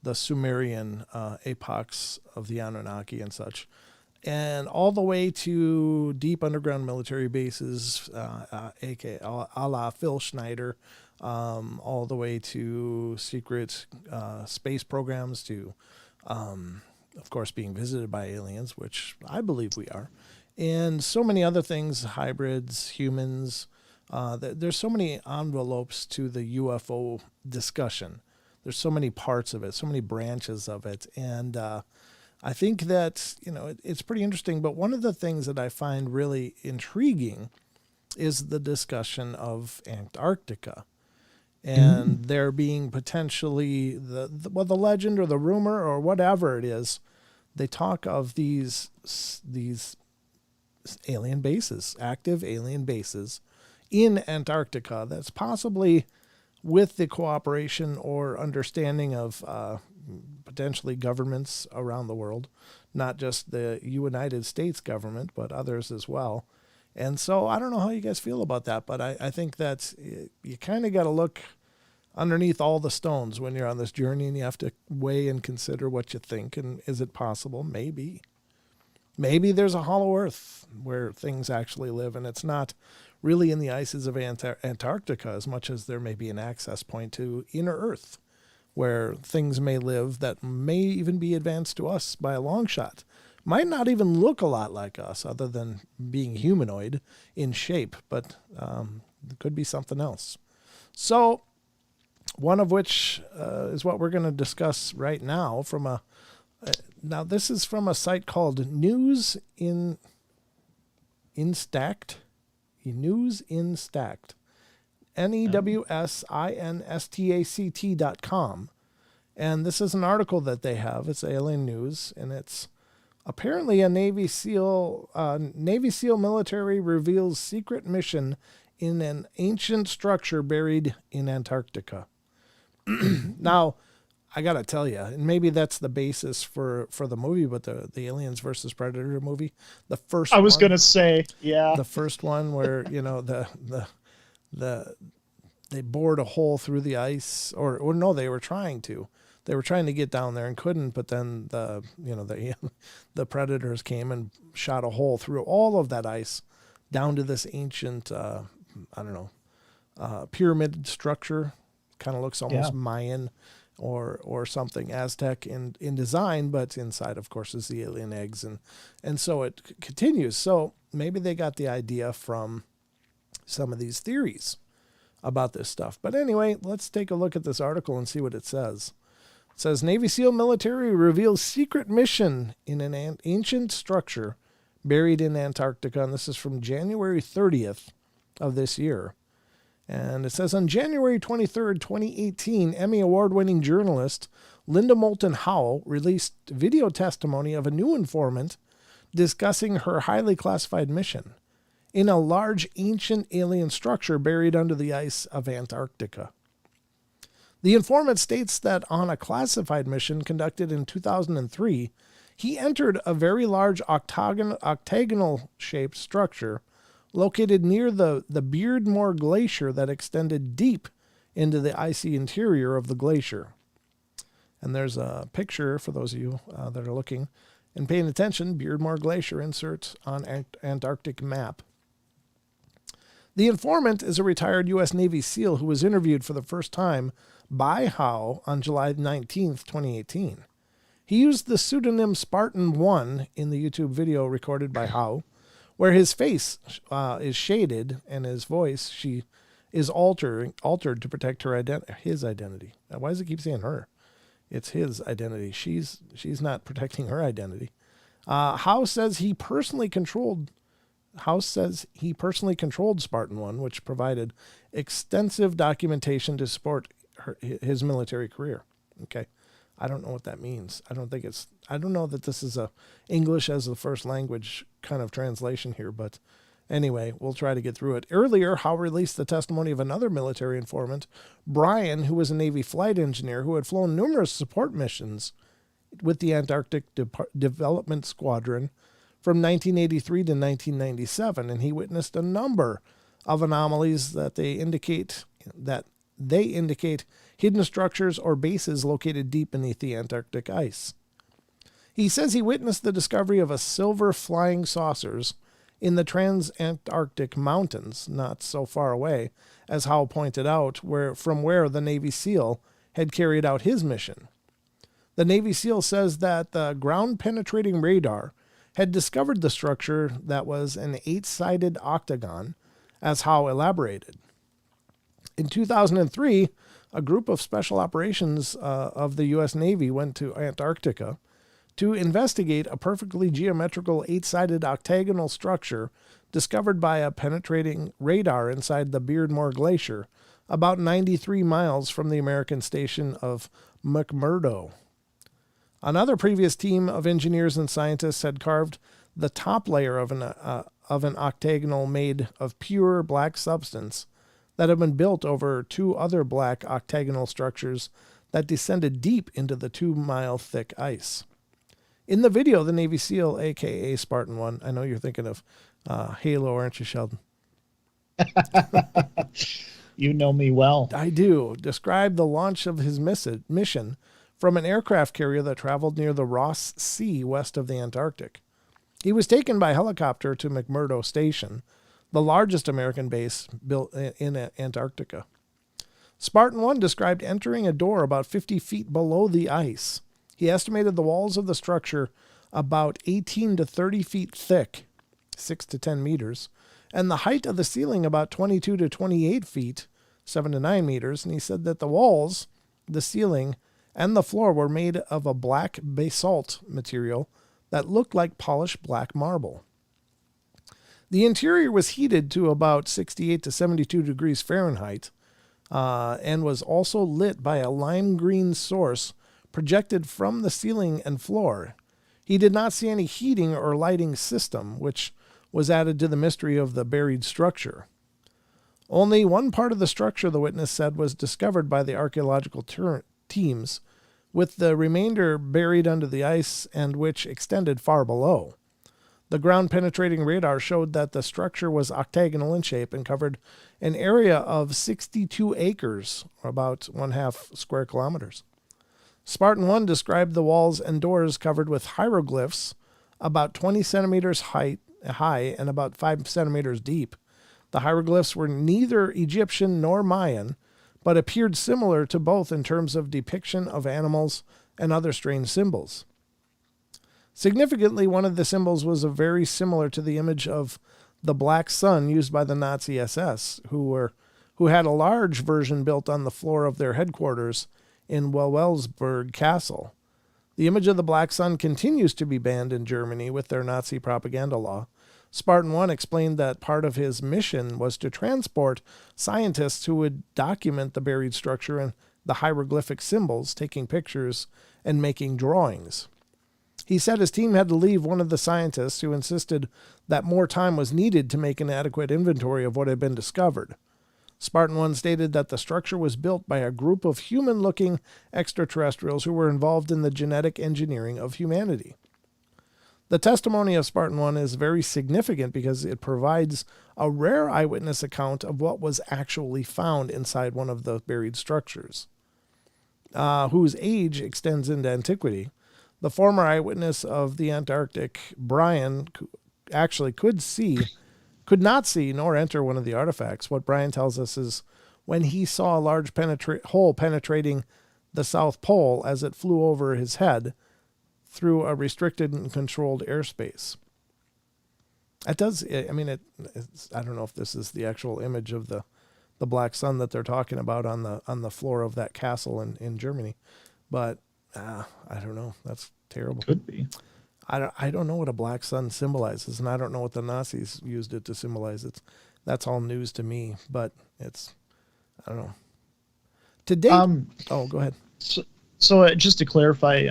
Speaker 1: the Sumerian epochs of the Anunnaki and such, and all the way to deep underground military bases, aka a la Phil Schneider, all the way to secret space programs, to of course being visited by aliens, which I believe we are, and so many other things, hybrids, humans. There's so many envelopes to the UFO discussion. There's so many parts of it, so many branches of it. And I think that, it's pretty interesting. But one of the things that I find really intriguing is the discussion of Antarctica. And there being potentially the legend or the rumor or whatever it is, they talk of these alien bases, active alien bases in Antarctica that's possibly with the cooperation or understanding of potentially governments around the world, not just the United States government, but others as well. And so I don't know how you guys feel about that, but I think that you kind of got to look underneath all the stones when you're on this journey, and you have to weigh and consider what you think. And is it possible? Maybe there's a hollow earth where things actually live, and it's not really in the ices of Antarctica as much as there may be an access point to inner Earth where things may live that may even be advanced to us by a long shot. Might not even look a lot like us other than being humanoid in shape, but it could be something else. So one of which is what we're going to discuss right now now this is from a site called News in Instact, News Instact, NEWSINSTACT.com. And this is an article that they have. It's Alien News, and it's apparently a Navy SEAL military reveals secret mission in an ancient structure buried in Antarctica. Now, I got to tell you, and maybe that's the basis for the movie, but the Aliens versus Predator movie, the first
Speaker 2: I was going to say, yeah.
Speaker 1: The first one where, they bored a hole through the ice, or no, they were trying to. They were trying to get down there and couldn't, but then the predators came and shot a hole through all of that ice down to this ancient, pyramid structure. Kind of looks almost Mayan or something Aztec in design, but inside, of course, is the alien eggs. And so it continues. So maybe they got the idea from some of these theories about this stuff. But anyway, let's take a look at this article and see what it says. It says, Navy SEAL military reveals secret mission in an ancient structure buried in Antarctica. And this is from January 30th of this year. And it says, on January 23rd, 2018, Emmy Award-winning journalist Linda Moulton Howe released video testimony of a new informant discussing her highly classified mission in a large ancient alien structure buried under the ice of Antarctica. The informant states that on a classified mission conducted in 2003, he entered a very large octagonal-shaped structure located near the Beardmore Glacier that extended deep into the icy interior of the glacier. And there's a picture for those of you that are looking and paying attention. Beardmore Glacier insert on Antarctic map. The informant is a retired U.S. Navy SEAL who was interviewed for the first time by Howe on July 19th, 2018. He used the pseudonym Spartan 1 in the YouTube video recorded by Howe, where his face is shaded and his voice is altered to protect his identity. Now, why does it keep saying her? It's his identity. She's not protecting her identity. Howe says he personally controlled Spartan 1, which provided extensive documentation to support his military career. Okay. I don't know what that means. I don't know that this is a English as the first language kind of translation here, but anyway, we'll try to get through it. Earlier, Howe released the testimony of another military informant, Brian, who was a Navy flight engineer who had flown numerous support missions with the Antarctic Development Squadron from 1983 to 1997, and he witnessed a number of anomalies that they indicate hidden structures or bases located deep beneath the Antarctic ice. He says he witnessed the discovery of a silver flying saucers in the Transantarctic Mountains, not so far away, as Howe pointed out, from where the Navy SEAL had carried out his mission. The Navy SEAL says that the ground-penetrating radar had discovered the structure that was an 8-sided octagon, as Howe elaborated. In 2003, a group of special operations of the U.S. Navy went to Antarctica to investigate a perfectly geometrical 8-sided octagonal structure discovered by a penetrating radar inside the Beardmore Glacier, about 93 miles from the American station of McMurdo. Another previous team of engineers and scientists had carved the top layer of an octagonal made of pure black substance that had been built over two other black octagonal structures that descended deep into the 2-mile thick ice. In the video, the Navy SEAL, a.k.a. Spartan 1, I know you're thinking of Halo, aren't you, Sheldon?
Speaker 2: You know me well.
Speaker 1: I do. Described the launch of his mission from an aircraft carrier that traveled near the Ross Sea west of the Antarctic. He was taken by helicopter to McMurdo Station, the largest American base built in Antarctica. Spartan 1 described entering a door about 50 feet below the ice. He estimated the walls of the structure about 18 to 30 feet thick, 6 to 10 meters, and the height of the ceiling about 22 to 28 feet, 7 to 9 meters, and he said that the walls, the ceiling, and the floor were made of a black basalt material that looked like polished black marble. The interior was heated to about 68 to 72 degrees Fahrenheit and was also lit by a lime green source projected from the ceiling and floor. He did not see any heating or lighting system, which was added to the mystery of the buried structure. Only one part of the structure, the witness said, was discovered by the archaeological teams, with the remainder buried under the ice and which extended far below. The ground-penetrating radar showed that the structure was octagonal in shape and covered an area of 62 acres, or about 1/2 square kilometers. Spartan 1 described the walls and doors covered with hieroglyphs about 20 centimeters high and about 5 centimeters deep. The hieroglyphs were neither Egyptian nor Mayan, but appeared similar to both in terms of depiction of animals and other strange symbols. Significantly, one of the symbols was very similar to the image of the black sun used by the Nazi SS, who had a large version built on the floor of their headquarters in Wewelsburg Castle. The image of the black sun continues to be banned in Germany with their Nazi propaganda law. Spartan 1 explained that part of his mission was to transport scientists who would document the buried structure and the hieroglyphic symbols, taking pictures and making drawings. He said his team had to leave one of the scientists who insisted that more time was needed to make an adequate inventory of what had been discovered. Spartan 1 stated that the structure was built by a group of human-looking extraterrestrials who were involved in the genetic engineering of humanity. The testimony of Spartan 1 is very significant because it provides a rare eyewitness account of what was actually found inside one of the buried structures, whose age extends into antiquity. The former eyewitness of the Antarctic, Brian, actually could not see nor enter one of the artifacts. What Brian tells us is when he saw a large hole penetrating the South Pole as it flew over his head through a restricted and controlled airspace. It does, I mean, I don't know if this is the actual image of the black sun that they're talking about on the floor of that castle in Germany, but I don't know. That's terrible.
Speaker 2: Could be.
Speaker 1: I don't know what a black sun symbolizes, and I don't know what the Nazis used it to symbolize. That's all news to me, but I don't know. To date, go ahead.
Speaker 2: So just to clarify,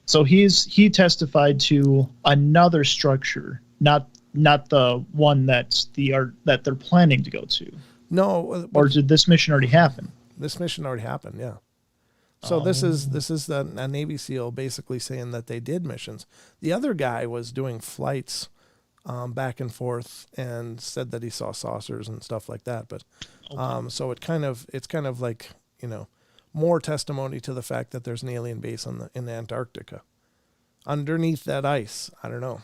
Speaker 2: so he testified to another structure, not the one that they're planning to go to.
Speaker 1: No,
Speaker 2: or did this mission already happen?
Speaker 1: This mission already happened, yeah. So this is a Navy SEAL basically saying that they did missions. The other guy was doing flights back and forth and said that he saw saucers and stuff like that. But so it's kind of like, more testimony to the fact that there's an alien base in Antarctica underneath that ice. I don't know.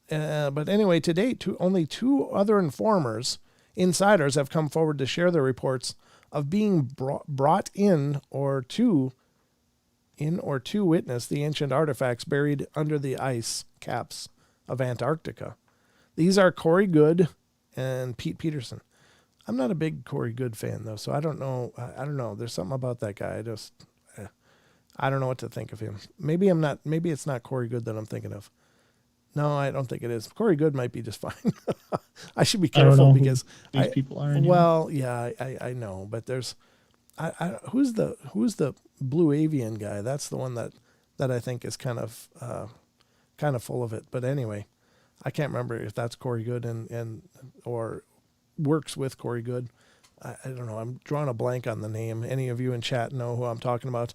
Speaker 1: But anyway, to date, only 2 other insiders have come forward to share their reports of being brought in or to witness the ancient artifacts buried under the ice caps of Antarctica. These are Corey Good and Pete Peterson. I'm not a big Corey Good fan though, so I don't know. There's something about that guy. I don't know what to think of him. Maybe it's not Corey Good that I'm thinking of. No, I don't think it is. Corey Good might be just fine. I should be careful because
Speaker 2: these people are.
Speaker 1: Well, yeah, I know, but there's, who's the blue avian guy? That's the one that I think is kind of full of it. But anyway, I can't remember if that's Corey Good and or works with Corey Good. I don't know. I'm drawing a blank on the name. Any of you in chat know who I'm talking about?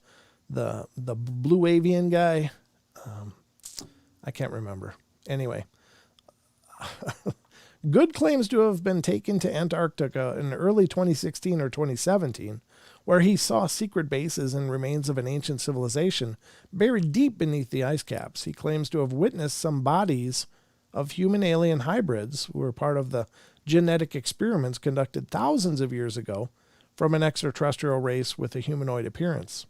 Speaker 1: The blue avian guy. I can't remember. Anyway, Good claims to have been taken to Antarctica in early 2016 or 2017, where he saw secret bases and remains of an ancient civilization buried deep beneath the ice caps. He claims to have witnessed some bodies of human-alien hybrids who were part of the genetic experiments conducted thousands of years ago from an extraterrestrial race with a humanoid appearance.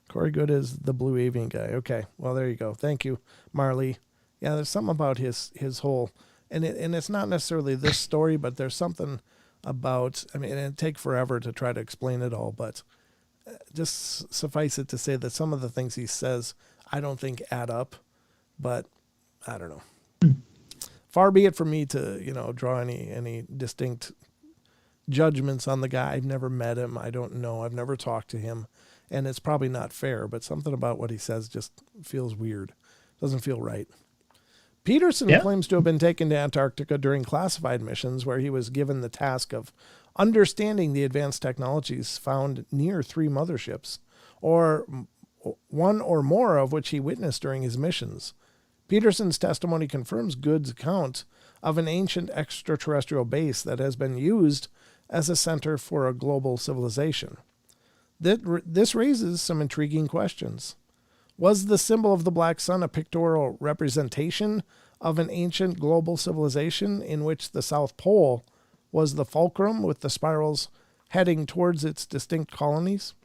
Speaker 1: Corey Good is the blue avian guy. Okay, well, there you go. Thank you, Marley. Yeah, there's something about his whole, and it's not necessarily this story, but there's something about, I mean, it'd take forever to try to explain it all, but just suffice it to say that some of the things he says I don't think add up, but I don't know. far be it from me to, draw any distinct judgments on the guy. I've never met him. I don't know. I've never talked to him, and it's probably not fair, but something about what he says just feels weird. Doesn't feel right. Peterson claims to have been taken to Antarctica during classified missions where he was given the task of understanding the advanced technologies found near 3 motherships, or one or more of which he witnessed during his missions. Peterson's testimony confirms Good's account of an ancient extraterrestrial base that has been used as a center for a global civilization. This raises some intriguing questions. Was the symbol of the black sun a pictorial representation of an ancient global civilization in which the South Pole was the fulcrum with the spirals heading towards its distinct colonies?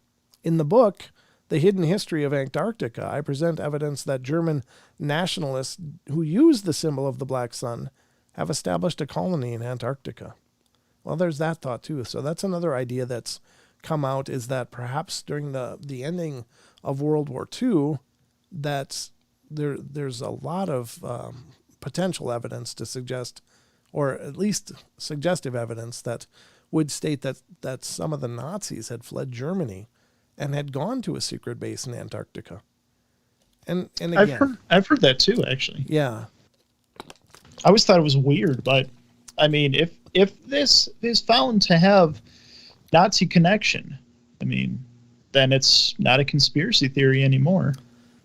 Speaker 1: In the book, The Hidden History of Antarctica, I present evidence that German nationalists who use the symbol of the black sun have established a colony in Antarctica. Well, there's that thought too. So that's another idea that's come out, is that perhaps during the ending of World War II, that there's a lot of potential evidence to suggest, or at least suggestive evidence that would state that some of the Nazis had fled Germany and had gone to a secret base in Antarctica. And again,
Speaker 2: I've heard that too, actually.
Speaker 1: Yeah.
Speaker 2: I always thought it was weird, but I mean, if this is found to have Nazi connection, I mean, then it's not a conspiracy theory anymore.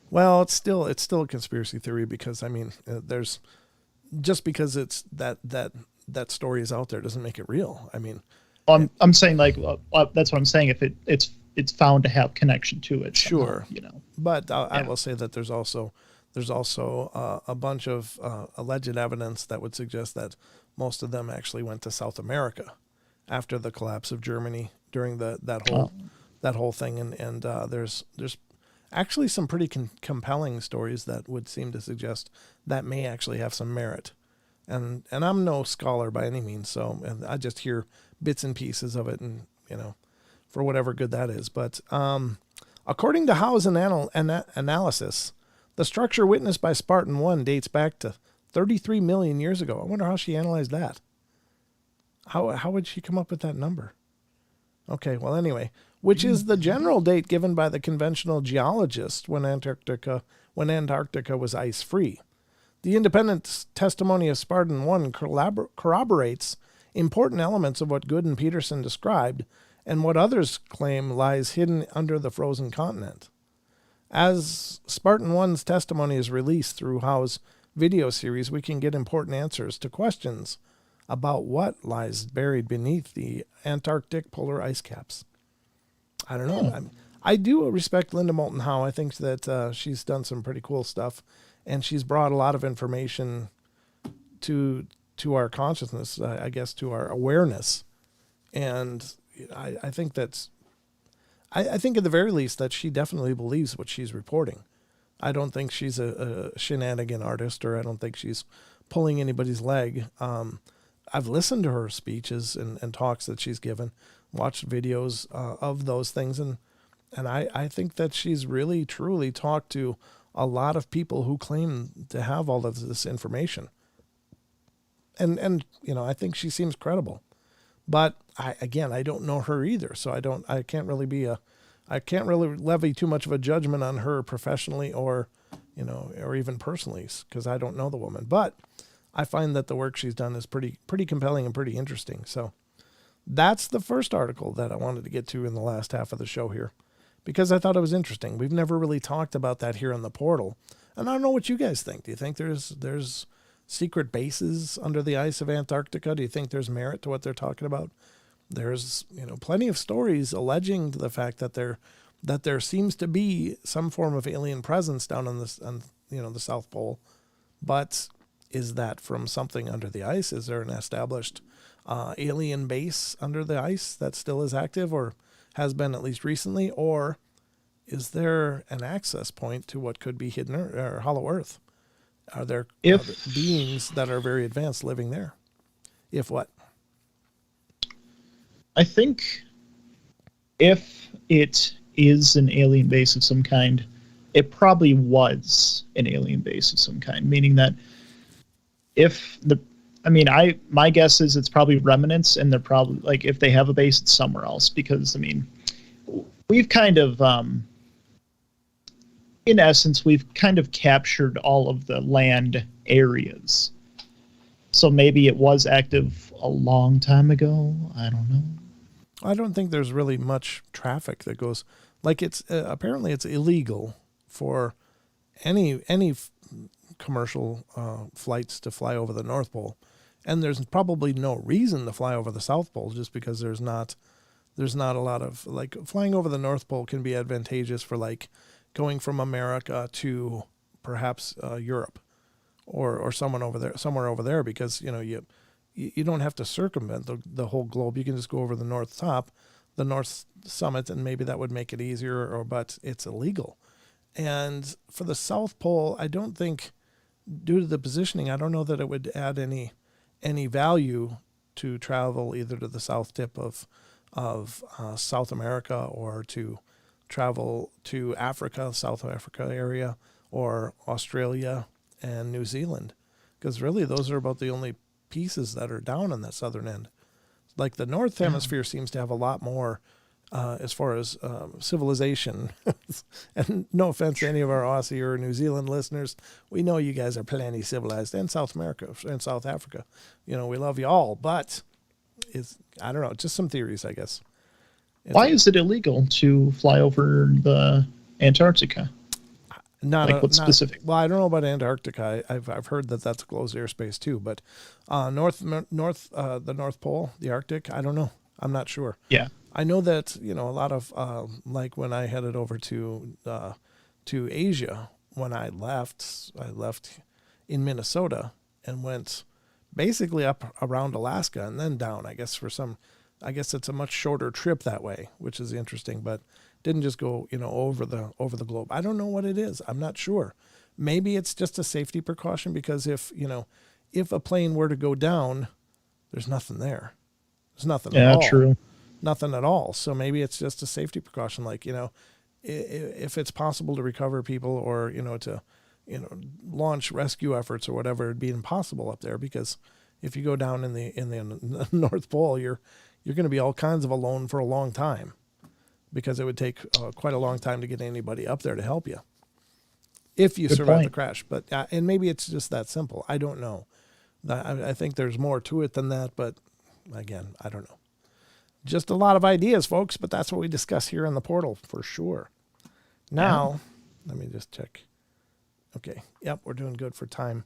Speaker 1: Well, it's still a conspiracy theory because, I mean, there's just because it's that story is out there doesn't make it real. I mean,
Speaker 2: I'm saying like that's what I'm saying. If it's found to have connection to it,
Speaker 1: sure,
Speaker 2: somehow,
Speaker 1: But I will say that there's also a bunch of alleged evidence that would suggest that most of them actually went to South America after the collapse of Germany during that whole thing, and there's actually some pretty compelling stories that would seem to suggest that may actually have some merit. And I'm no scholar by any means, so and I just hear bits and pieces of it, and for whatever good that is. But according to Howe's analysis, the structure witnessed by Spartan 1 dates back to 33 million years ago. I wonder how she analyzed that. How would she come up with that number? Okay, well, anyway, which is the general date given by the conventional geologists when Antarctica was ice-free. The independent testimony of Spartan 1 corroborates important elements of what Good and Peterson described and what others claim lies hidden under the frozen continent. As Spartan 1's testimony is released through Howe's video series, we can get important answers to questions about what lies buried beneath the Antarctic polar ice caps. I don't know. I do respect Linda Moulton Howe. I think that she's done some pretty cool stuff, and she's brought a lot of information to our consciousness, I guess, to our awareness. And I think I think at the very least that she definitely believes what she's reporting. I don't think she's a shenanigan artist, or I don't think she's pulling anybody's leg. I've listened to her speeches and talks that she's given, watched videos of those things, and I think that she's really, truly talked to a lot of people who claim to have all of this information. And I think she seems credible. But I don't know her either, so I can't really levy too much of a judgment on her professionally or even personally, because I don't know the woman. But I find that the work she's done is pretty compelling and pretty interesting. So that's the first article that I wanted to get to in the last half of the show here, because I thought it was interesting. We've never really talked about that here on the portal. And I don't know what you guys think. Do you think there's secret bases under the ice of Antarctica? Do you think there's merit to what they're talking about? There's plenty of stories alleging to the fact that there seems to be some form of alien presence down on the South Pole. But is that from something under the ice? Is there an established alien base under the ice that still is active, or has been at least recently? Or is there an access point to what could be hidden or hollow Earth? Are there beings that are very advanced living there? If what?
Speaker 2: I think if it is an alien base of some kind, it probably was an alien base of some kind, meaning that if the, my guess is it's probably remnants, and they're probably like, if they have a base, it's somewhere else, because we've kind of, in essence, we've kind of captured all of the land areas. So maybe it was active a long time ago. I don't know.
Speaker 1: I don't think there's really much traffic that goes, like it's apparently it's illegal for any commercial flights to fly over the North Pole, and there's probably no reason to fly over the South Pole, just because there's not a lot of, like, flying over the North Pole can be advantageous for, like, going from America to perhaps Europe or somewhere over there, because you don't have to circumvent the whole globe. You can just go over the north top, the north summit, and maybe that would make it easier, but it's illegal. And for the South Pole, I don't think, due to the positioning, I don't know that it would add any value to travel either to the south tip of South America, or to travel to Africa, South Africa area, or Australia and New Zealand, because really those are about the only pieces that are down on that southern end. Like the North Hemisphere seems to have a lot more as far as civilization. And no offense to any of our Aussie or New Zealand listeners, we know you guys are plenty civilized, and South America and South Africa. We love you all, but I don't know, just some theories, I guess.
Speaker 2: Why is it illegal to fly over the Antarctica? What's specific?
Speaker 1: Well, I don't know about Antarctica. I've heard that that's closed airspace too. But the North Pole, the Arctic, I don't know. I'm not sure.
Speaker 2: Yeah,
Speaker 1: I know that a lot of like when I headed over to Asia, when I left in Minnesota and went basically up around Alaska and then down. I guess it's a much shorter trip that way, which is interesting, but didn't just go, over the globe. I don't know what it is. I'm not sure. Maybe it's just a safety precaution, because if a plane were to go down, there's nothing there. There's nothing at all.
Speaker 2: Yeah, true.
Speaker 1: Nothing at all. So maybe it's just a safety precaution. Like, if it's possible to recover people, or, to, launch rescue efforts or whatever, it'd be impossible up there, because if you go down in the North Pole, you're going to be all kinds of alone for a long time, because it would take quite a long time to get anybody up there to help you if you survive the crash. But and maybe it's just that simple. I don't know. I think there's more to it than that, but again, I don't know. Just a lot of ideas, folks, but that's what we discuss here in the portal for sure. Now, Let me just check. Okay. Yep, we're doing good for time.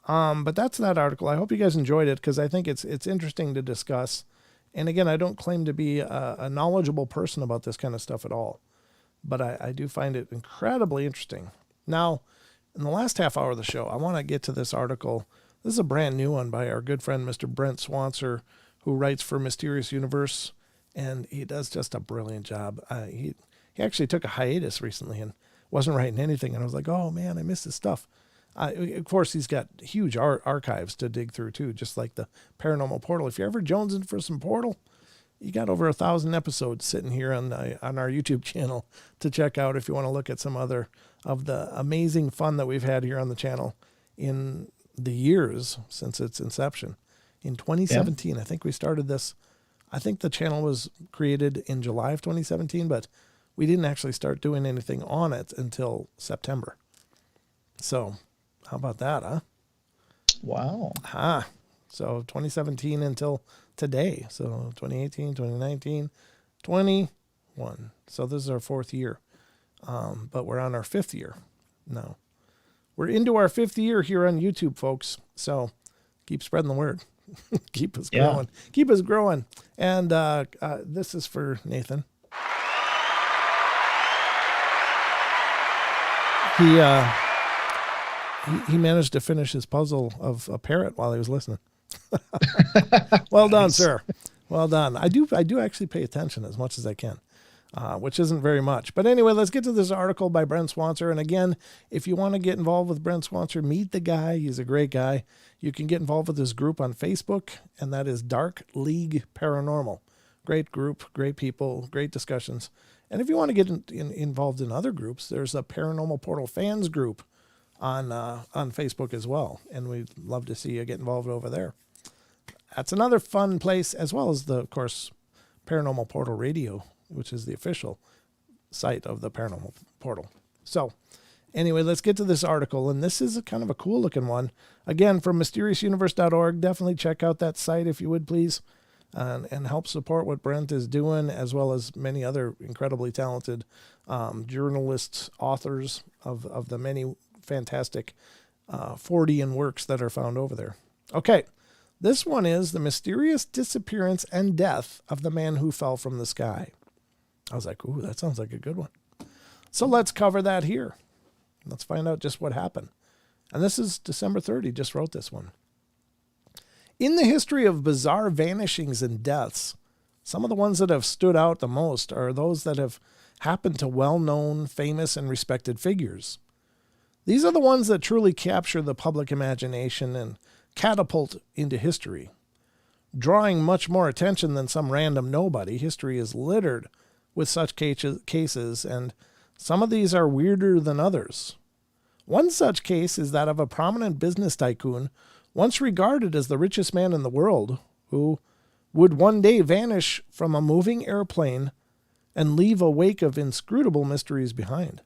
Speaker 1: But that's that article. I hope you guys enjoyed it, because I think it's interesting to discuss. And again, I don't claim to be a knowledgeable person about this kind of stuff at all, but I do find it incredibly interesting. Now, in the last half hour of the show, I want to get to this article. This is a brand new one by our good friend, Mr. Brent Swancer, who writes for Mysterious Universe, and he does just a brilliant job. He actually took a hiatus recently and wasn't writing anything, and I was like, oh man, I missed his stuff. Of course, he's got huge archives to dig through too, just like the Paranormal Portal. If you're ever jonesing for some Portal, you got over 1,000 episodes sitting here on our YouTube channel to check out if you want to look at some other of the amazing fun that we've had here on the channel in the years since its inception. In 2017, I think we started this. I think the channel was created in July of 2017, but we didn't actually start doing anything on it until September. So how about that, huh?
Speaker 2: Wow.
Speaker 1: So 2017 until today. So 2018, 2019, 21. So this is our 4th year. But we're on our 5th year now. We're into our 5th year here on YouTube, folks. So keep spreading the word. Keep us growing. Keep us growing. And this is for Nathan. He managed to finish his puzzle of a parrot while he was listening. Well done, sir. Well done. I do actually pay attention as much as I can, which isn't very much. But anyway, let's get to this article by Brent Swancer. And again, if you want to get involved with Brent Swancer, meet the guy. He's a great guy. You can get involved with his group on Facebook, and that is Dark League Paranormal. Great group, great people, great discussions. And if you want to get involved in other groups, there's a Paranormal Portal fans group on Facebook as well, and we'd love to see you get involved over there. That's another fun place, as well as of course, Paranormal Portal Radio, which is the official site of the Paranormal Portal. So, anyway, let's get to this article, and this is kind of a cool looking one. Again, from mysteriousuniverse.org. Definitely check out that site if you would, please, and help support what Brent is doing, as well as many other incredibly talented journalists, authors of the many fantastic Fortean works that are found over there. Okay, this one is The Mysterious Disappearance and Death of the Man Who Fell from the Sky. I was like, ooh, that sounds like a good one. So let's cover that here. Let's find out just what happened. And this is December 3rd. He just wrote this one. In the history of bizarre vanishings and deaths, some of the ones that have stood out the most are those that have happened to well-known, famous, and respected figures. These are the ones that truly capture the public imagination and catapult into history. Drawing much more attention than some random nobody, history is littered with such cases, and some of these are weirder than others. One such case is that of a prominent business tycoon, once regarded as the richest man in the world, who would one day vanish from a moving airplane and leave a wake of inscrutable mysteries behind.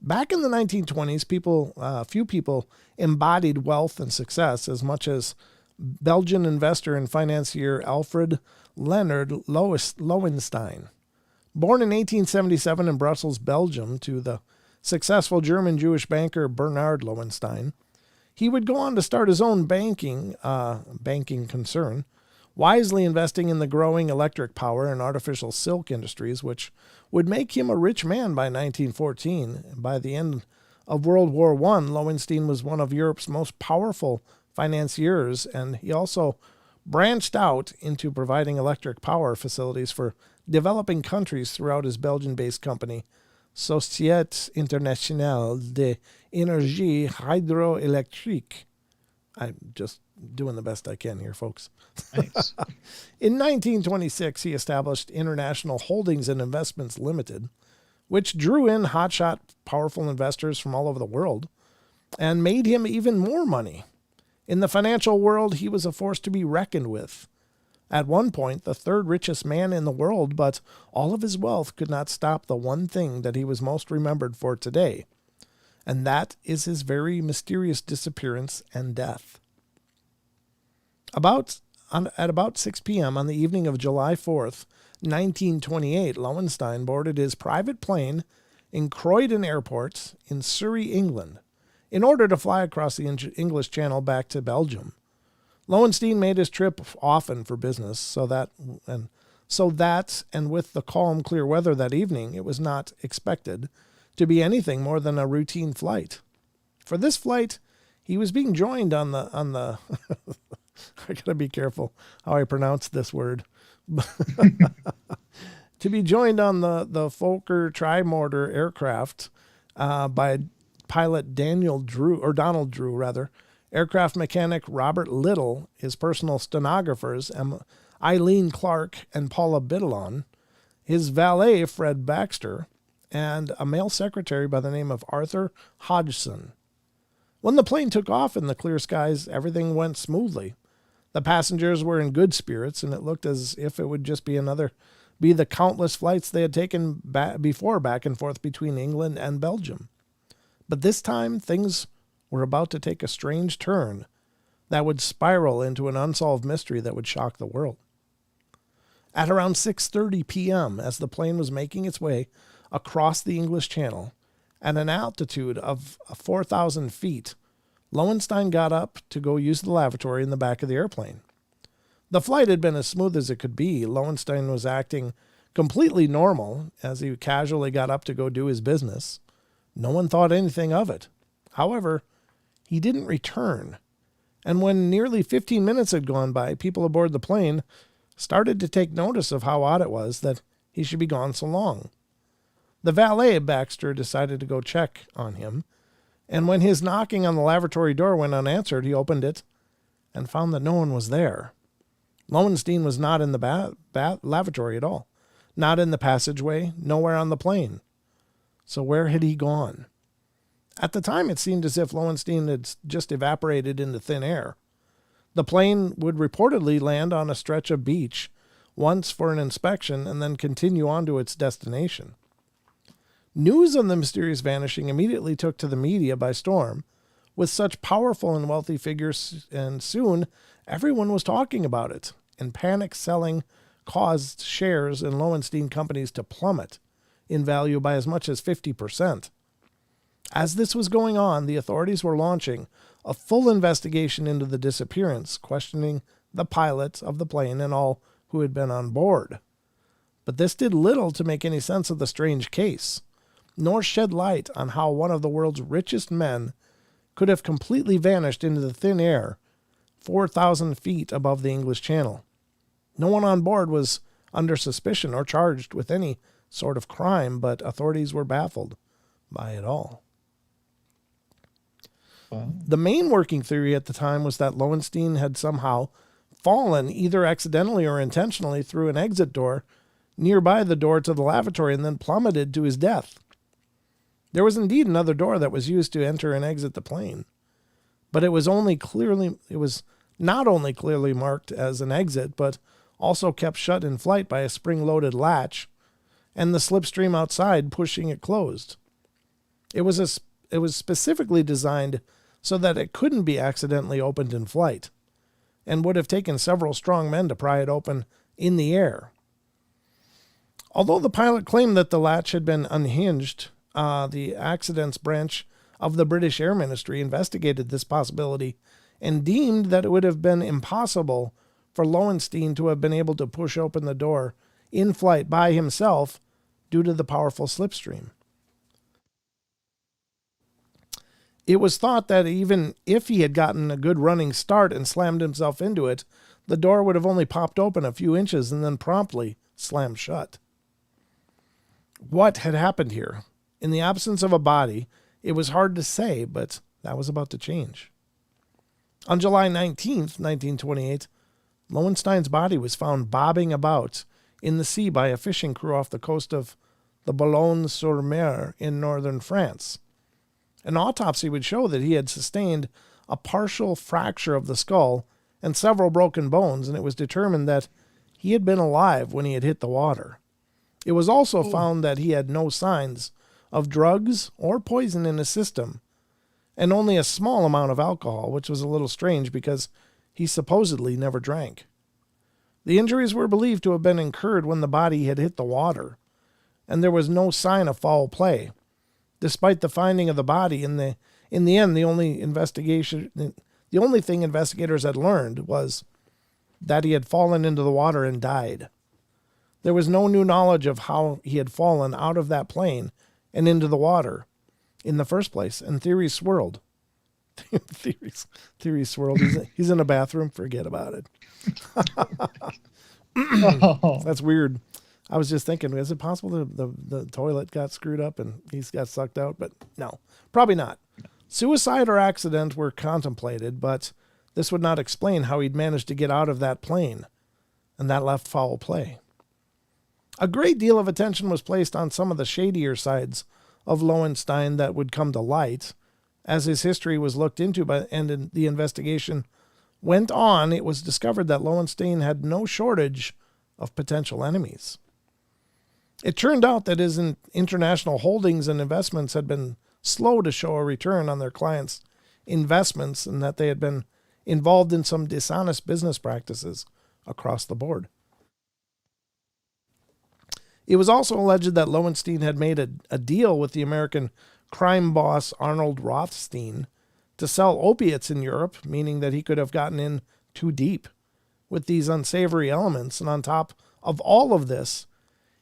Speaker 1: Back in the 1920s, few people embodied wealth and success as much as Belgian investor and financier Alfred Leonard Lowenstein. Born in 1877 in Brussels, Belgium, to the successful German Jewish banker Bernard Lowenstein, he would go on to start his own banking concern, wisely investing in the growing electric power and artificial silk industries, which would make him a rich man by 1914. By the end of World War I, Lowenstein was one of Europe's most powerful financiers, and he also branched out into providing electric power facilities for developing countries throughout his Belgian-based company, Société Internationale d'Énergie Hydroélectrique. I'm just doing the best I can here, folks.
Speaker 2: Nice.
Speaker 1: In 1926, he established International Holdings and Investments Limited, which drew in hotshot, powerful investors from all over the world and made him even more money. In the financial world, he was a force to be reckoned with. At one point, the third richest man in the world, but all of his wealth could not stop the one thing that he was most remembered for today, and that is his very mysterious disappearance and death. At about 6 p.m. on the evening of July 4th, 1928, Lowenstein boarded his private plane in Croydon Airport in Surrey, England, in order to fly across the English Channel back to Belgium. Lowenstein made his trip often for business, so that and with the calm, clear weather that evening, it was not expected to be anything more than a routine flight. For this flight, he was being joined on the I gotta be careful how I pronounce this word. To be joined on the Fokker Trimortar aircraft by pilot Donald Drew, aircraft mechanic Robert Little, his personal stenographers Eileen Clark and Paula Biddlon, his valet Fred Baxter, and a male secretary by the name of Arthur Hodgson. When the plane took off in the clear skies, everything went smoothly. The passengers were in good spirits, and it looked as if it would just be the countless flights they had taken before back and forth between England and Belgium. But this time, things were about to take a strange turn that would spiral into an unsolved mystery that would shock the world. At around 6:30 p.m., as the plane was making its way across the English Channel at an altitude of 4,000 feet, Lowenstein got up to go use the lavatory in the back of the airplane. The flight had been as smooth as it could be. Lowenstein was acting completely normal as he casually got up to go do his business. No one thought anything of it. However, he didn't return, and when nearly 15 minutes had gone by, people aboard the plane started to take notice of how odd it was that he should be gone so long. The valet, Baxter, decided to go check on him, and when his knocking on the lavatory door went unanswered, he opened it and found that no one was there. Lowenstein was not in the lavatory at all, not in the passageway, nowhere on the plane. So where had he gone? At the time, it seemed as if Lowenstein had just evaporated into thin air. The plane would reportedly land on a stretch of beach once for an inspection and then continue on to its destination. News of the mysterious vanishing immediately took to the media by storm, with such powerful and wealthy figures, and soon everyone was talking about it, and panic selling caused shares in Lowenstein companies to plummet in value by as much as 50%. As this was going on, the authorities were launching a full investigation into the disappearance, questioning the pilot of the plane and all who had been on board. But this did little to make any sense of the strange case, nor shed light on how one of the world's richest men could have completely vanished into the thin air 4,000 feet above the English Channel. No one on board was under suspicion or charged with any sort of crime, but authorities were baffled by it all.
Speaker 2: Wow.
Speaker 1: The main working theory at the time was that Lowenstein had somehow fallen, either accidentally or intentionally, through an exit door nearby the door to the lavatory and then plummeted to his death. There was indeed another door that was used to enter and exit the plane, but it was not only clearly marked as an exit, but also kept shut in flight by a spring-loaded latch and the slipstream outside pushing it closed. It was specifically designed so that it couldn't be accidentally opened in flight, and would have taken several strong men to pry it open in the air. Although the pilot claimed that the latch had been unhinged, the accidents branch of the British Air Ministry investigated this possibility and deemed that it would have been impossible for Lowenstein to have been able to push open the door in flight by himself due to the powerful slipstream. It was thought that even if he had gotten a good running start and slammed himself into it, the door would have only popped open a few inches and then promptly slammed shut. What had happened here? In the absence of a body, it was hard to say, but that was about to change. On July 19th, 1928, Lowenstein's body was found bobbing about in the sea by a fishing crew off the coast of the Boulogne-sur-Mer in northern France. An autopsy would show that he had sustained a partial fracture of the skull and several broken bones, and it was determined that he had been alive when he had hit the water. It was also found that he had no signs of drugs or poison in his system, and only a small amount of alcohol, which was a little strange because he supposedly never drank. The injuries were believed to have been incurred when the body had hit the water, and there was no sign of foul play. Despite the finding of the body, in the end, the only thing investigators had learned was that he had fallen into the water and died. There was no new knowledge of how he had fallen out of that plane and into the water in the first place, and theories swirled. theories swirled. He's in a bathroom. Forget about it. That's weird. I was just thinking, is it possible the toilet got screwed up and he's got sucked out? But no, probably not. Suicide or accident were contemplated, but this would not explain how he'd managed to get out of that plane, and that left foul play. A great deal of attention was placed on some of the shadier sides of Lowenstein that would come to light. As his history was looked into and the investigation went on, it was discovered that Lowenstein had no shortage of potential enemies. It turned out that his international holdings and investments had been slow to show a return on their clients' investments, and that they had been involved in some dishonest business practices across the board. It was also alleged that Lowenstein had made a deal with the American crime boss Arnold Rothstein to sell opiates in Europe, meaning that he could have gotten in too deep with these unsavory elements. And on top of all of this,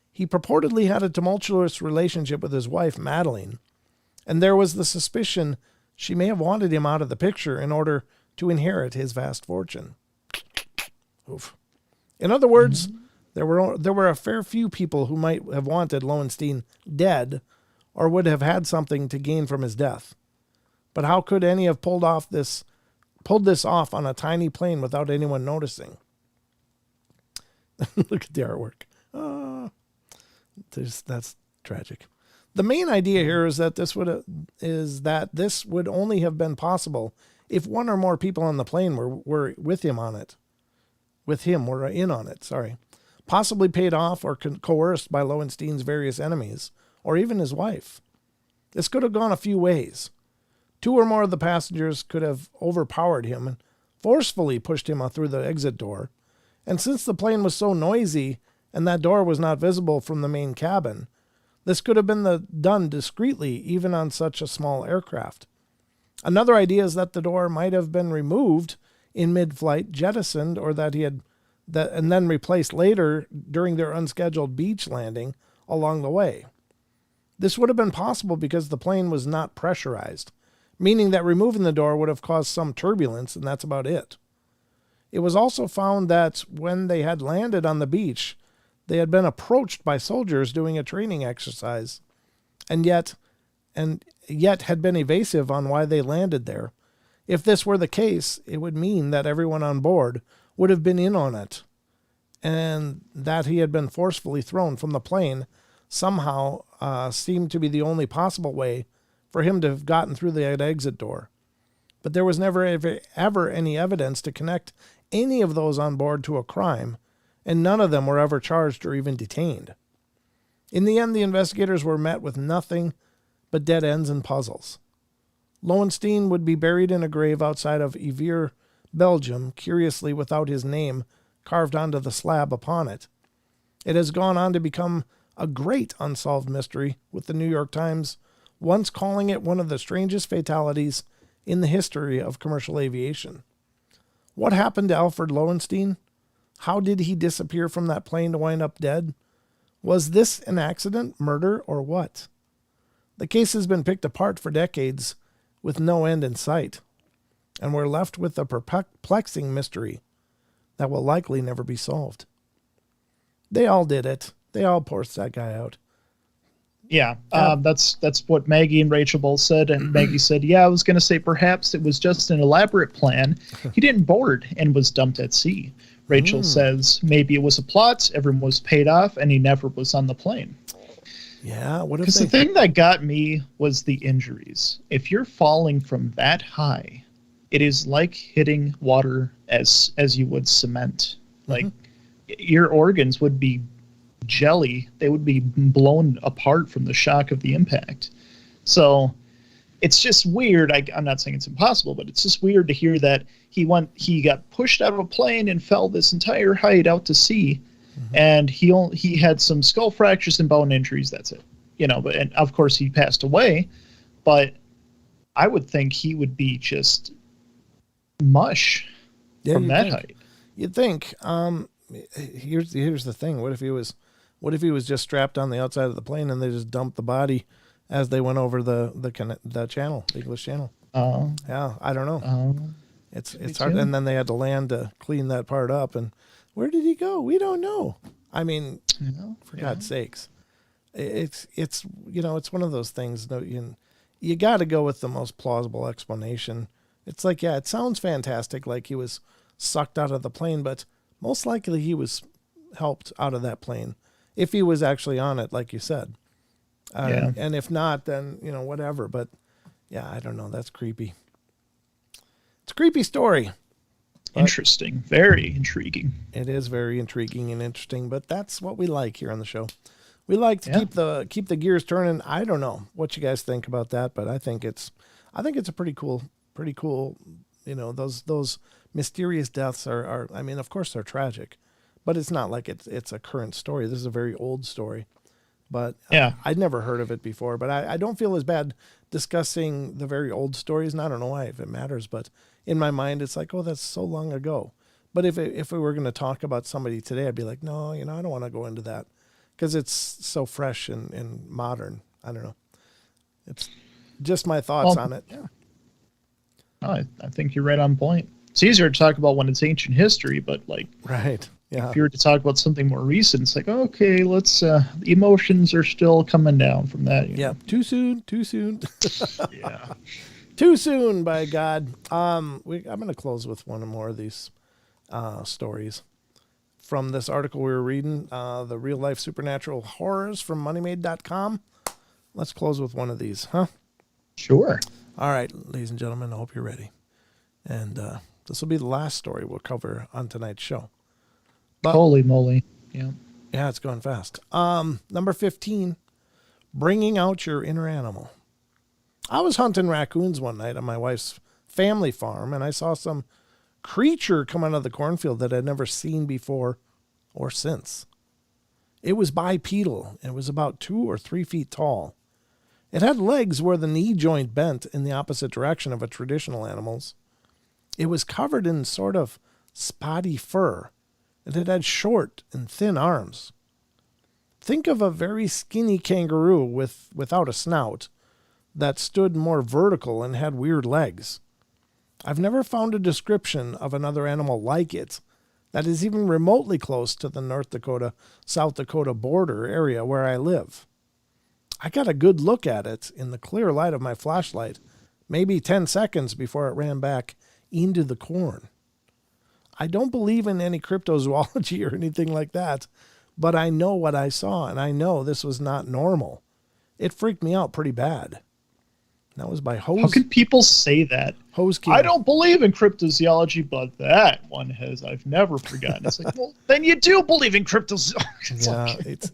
Speaker 1: he purportedly had a tumultuous relationship with his wife, Madeline, and there was the suspicion she may have wanted him out of the picture in order to inherit his vast fortune. Oof. In other words, there were a fair few people who might have wanted Lowenstein dead or would have had something to gain from his death. But how could any have pulled this off on a tiny plane without anyone noticing? Look at the artwork. That's tragic. The main idea here is that this would only have been possible if one or more people on the plane were with him on it. Were in on it, sorry. Possibly paid off or coerced by Lowenstein's various enemies, or even his wife. This could have gone a few ways. 2 or more of the passengers could have overpowered him and forcefully pushed him through the exit door. And since the plane was so noisy and that door was not visible from the main cabin, this could have been done discreetly even on such a small aircraft. Another idea is that the door might have been removed in mid-flight, jettisoned, or and then replaced later during their unscheduled beach landing along the way. This would have been possible because the plane was not pressurized, meaning that removing the door would have caused some turbulence, and that's about it. It was also found that when they had landed on the beach, they had been approached by soldiers doing a training exercise, and yet had been evasive on why they landed there. If this were the case, it would mean that everyone on board would have been in on it, and that he had been forcefully thrown from the plane somehow seemed to be the only possible way for him to have gotten through the exit door. But there was never ever any evidence to connect any of those on board to a crime, and none of them were ever charged or even detained. In the end, the investigators were met with nothing but dead ends and puzzles. Lowenstein would be buried in a grave outside of Yver, Belgium, curiously without his name carved onto the slab upon it. It has gone on to become a great unsolved mystery, with the New York Times once calling it one of the strangest fatalities in the history of commercial aviation. What happened to Alfred Lowenstein? How did he disappear from that plane to wind up dead? Was this an accident, murder, or what? The case has been picked apart for decades with no end in sight, and we're left with a perplexing mystery that will likely never be solved. They all did it. They all forced that guy out.
Speaker 2: Yeah, that's what Maggie and Rachel both said, and Maggie said, yeah, I was going to say perhaps it was just an elaborate plan. He didn't board and was dumped at sea. Rachel says maybe it was a plot, everyone was paid off, and he never was on the plane.
Speaker 1: Yeah, what if
Speaker 2: Because the thing that got me was the injuries. If you're falling from that high, it is like hitting water as you would cement. Like, your organs would be jelly. They would be blown apart from the shock of the impact. So it's just weird. I'm not saying it's impossible, but it's just weird to hear that he got pushed out of a plane and fell this entire height out to sea, and he had some skull fractures and bone injuries. That's it, and of course he passed away. But I would think he would be just mush from that height.
Speaker 1: You'd think. Here's the thing. What if he was just strapped on the outside of the plane and they just dumped the body as they went over the channel, the English Channel? Yeah, I don't know. It's hard. And then they had to land to clean that part up. And where did he go? We don't know. I mean, for God's sakes, it's one of those things. You got to go with the most plausible explanation. It's like, yeah, it sounds fantastic, like he was sucked out of the plane, but most likely he was helped out of that plane if he was actually on it, like you said. And if not, then, whatever. But yeah, I don't know. That's creepy. It's a creepy story.
Speaker 2: Interesting. Very intriguing.
Speaker 1: It is very intriguing and interesting, but that's what we like here on the show. We like to keep the gears turning. I don't know what you guys think about that, but I think it's a pretty cool. Those mysterious deaths are I mean, of course they're tragic, but it's not like it's a current story. This is a very old story, but I'd never heard of it before, but I don't feel as bad discussing the very old stories. And I don't know why, if it matters, but in my mind, it's like, oh, that's so long ago. But if we were going to talk about somebody today, I'd be like, no, I don't want to go into that because it's so fresh and modern. I don't know. It's just my thoughts on it. Yeah.
Speaker 2: I think you're right on point. It's easier to talk about when it's ancient history, but
Speaker 1: right. Yeah.
Speaker 2: If you were to talk about something more recent, it's like, okay, let's, the emotions are still coming down from that.
Speaker 1: Yeah. Too soon.
Speaker 2: Yeah.
Speaker 1: Too soon, by God. I'm going to close with one more of these stories from this article we were reading, the real life supernatural horrors from moneymade.com. Let's close with one of these, huh?
Speaker 2: Sure.
Speaker 1: All right, ladies and gentlemen, I hope you're ready. And this will be the last story we'll cover on tonight's show. But,
Speaker 2: holy moly. Yeah.
Speaker 1: Yeah, it's going fast. Number 15, bringing out your inner animal. I was hunting raccoons one night on my wife's family farm, and I saw some creature come out of the cornfield that I'd never seen before or since. It was bipedal. It was about 2 or 3 feet tall. It had legs where the knee joint bent in the opposite direction of a traditional animal's. It was covered in sort of spotty fur, and it had short and thin arms. Think of a very skinny kangaroo without a snout that stood more vertical and had weird legs. I've never found a description of another animal like it that is even remotely close to the North Dakota-South Dakota border area where I live. I got a good look at it in the clear light of my flashlight, maybe 10 seconds before it ran back into the corn. I don't believe in any cryptozoology or anything like that, but I know what I saw, and I know this was not normal. It freaked me out pretty bad. That was by Hose.
Speaker 2: How can people say that?
Speaker 1: Hose King.
Speaker 2: I don't believe in cryptozoology, but that one I've never forgotten. It's like, well, then you do believe in cryptozoology.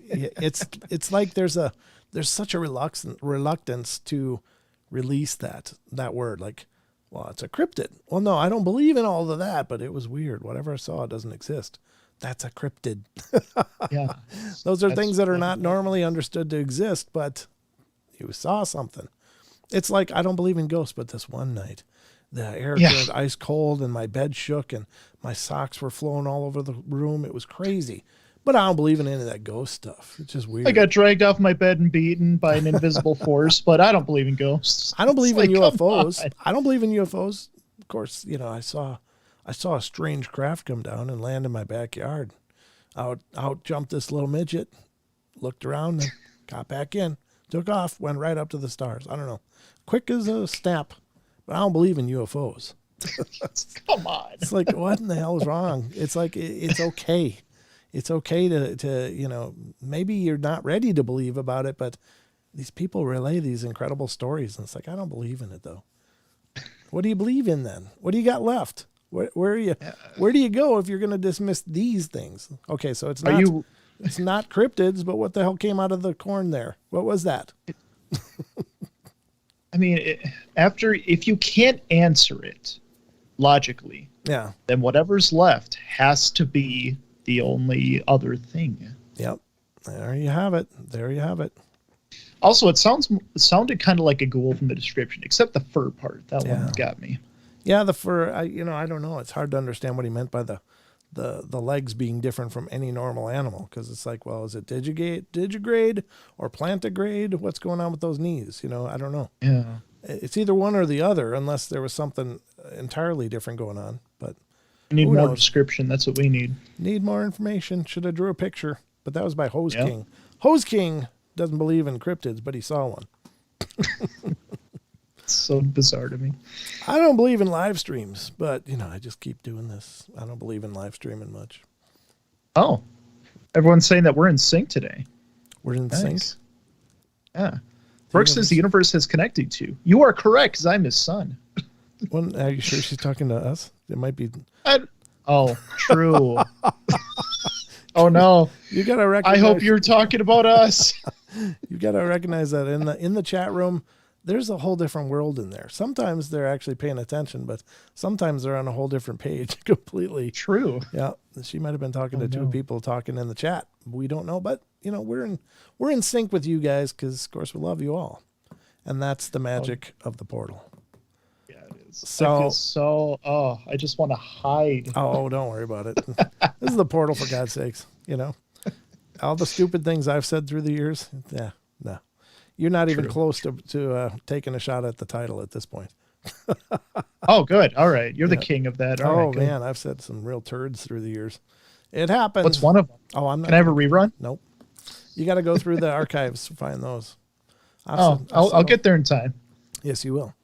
Speaker 1: It's like there's such a reluctance to release that word. Like, well, it's a cryptid. Well, no, I don't believe in all of that, but it was weird. Whatever I saw doesn't exist. That's a cryptid.
Speaker 2: Yeah.
Speaker 1: Those are things that are not normally understood to exist, but you saw something. It's like, I don't believe in ghosts, but this one night, the air turned ice cold and my bed shook and my socks were flowing all over the room. It was crazy. But I don't believe in any of that ghost stuff. It's just weird.
Speaker 2: I got dragged off my bed and beaten by an invisible force, but I don't believe in ghosts.
Speaker 1: I don't believe in UFOs. I don't believe in UFOs. Of course, I saw a strange craft come down and land in my backyard. Out jumped this little midget, looked around, and got back in, took off, went right up to the stars. I don't know. Quick as a snap, but I don't believe in UFOs.
Speaker 2: Come on.
Speaker 1: It's like, what in the hell is wrong? It's like, it's okay. It's okay to maybe you're not ready to believe about it, but these people relay these incredible stories. And it's like, I don't believe in it though. What do you believe in then? What do you got left? Where do you go if you're going to dismiss these things? Okay. So it's not cryptids, but what the hell came out of the corn there? What was that?
Speaker 2: I mean, if you can't answer it logically, then whatever's left has to be the only other thing.
Speaker 1: Yep. There you have it.
Speaker 2: Also, it sounded kind of like a ghoul from the description, except the fur part. That one got me.
Speaker 1: Yeah, the fur, I don't know. It's hard to understand what he meant by the legs being different from any normal animal, because it's like, well, is it digigrade or plantigrade? What's going on with those knees? I don't know.
Speaker 2: Yeah.
Speaker 1: It's either one or the other, unless there was something entirely different going on. But
Speaker 2: we need more description. That's what we need.
Speaker 1: Need more information. Should have drew a picture, but that was by Hose King. Hose King doesn't believe in cryptids, but he saw one.
Speaker 2: It's so bizarre to me.
Speaker 1: I don't believe in live streams, but I just keep doing this. I don't believe in live streaming much.
Speaker 2: Oh, everyone's saying that we're in sync today.
Speaker 1: We're in sync.
Speaker 2: Yeah. Brooke says the universe has connected to. You are correct, because I'm his son.
Speaker 1: Are you sure she's talking to us? It might be.
Speaker 2: Oh, true. Oh no!
Speaker 1: You gotta recognize.
Speaker 2: I hope you're talking about us.
Speaker 1: You gotta recognize that in the chat room, there's a whole different world in there. Sometimes they're actually paying attention, but sometimes they're on a whole different page completely.
Speaker 2: True.
Speaker 1: Yeah, she might have been talking to two people talking in the chat. We don't know, but we're in sync with you guys because, of course, we love you all, and that's the magic of the portal.
Speaker 2: Yeah, it is.
Speaker 1: So
Speaker 2: I just want to hide.
Speaker 1: Oh, don't worry about it. This is the portal, for God's sakes. All the stupid things I've said through the years. Yeah, no. You're not even close to taking a shot at the title at this point.
Speaker 2: Oh, good. All right. You're the king of that. All right,
Speaker 1: man. I've said some real turds through the years. It happens.
Speaker 2: What's one of them?
Speaker 1: Oh, I'm not.
Speaker 2: Can I have a rerun?
Speaker 1: Nope. You got to go through the archives to find those.
Speaker 2: I'll get there in time.
Speaker 1: Yes, you will.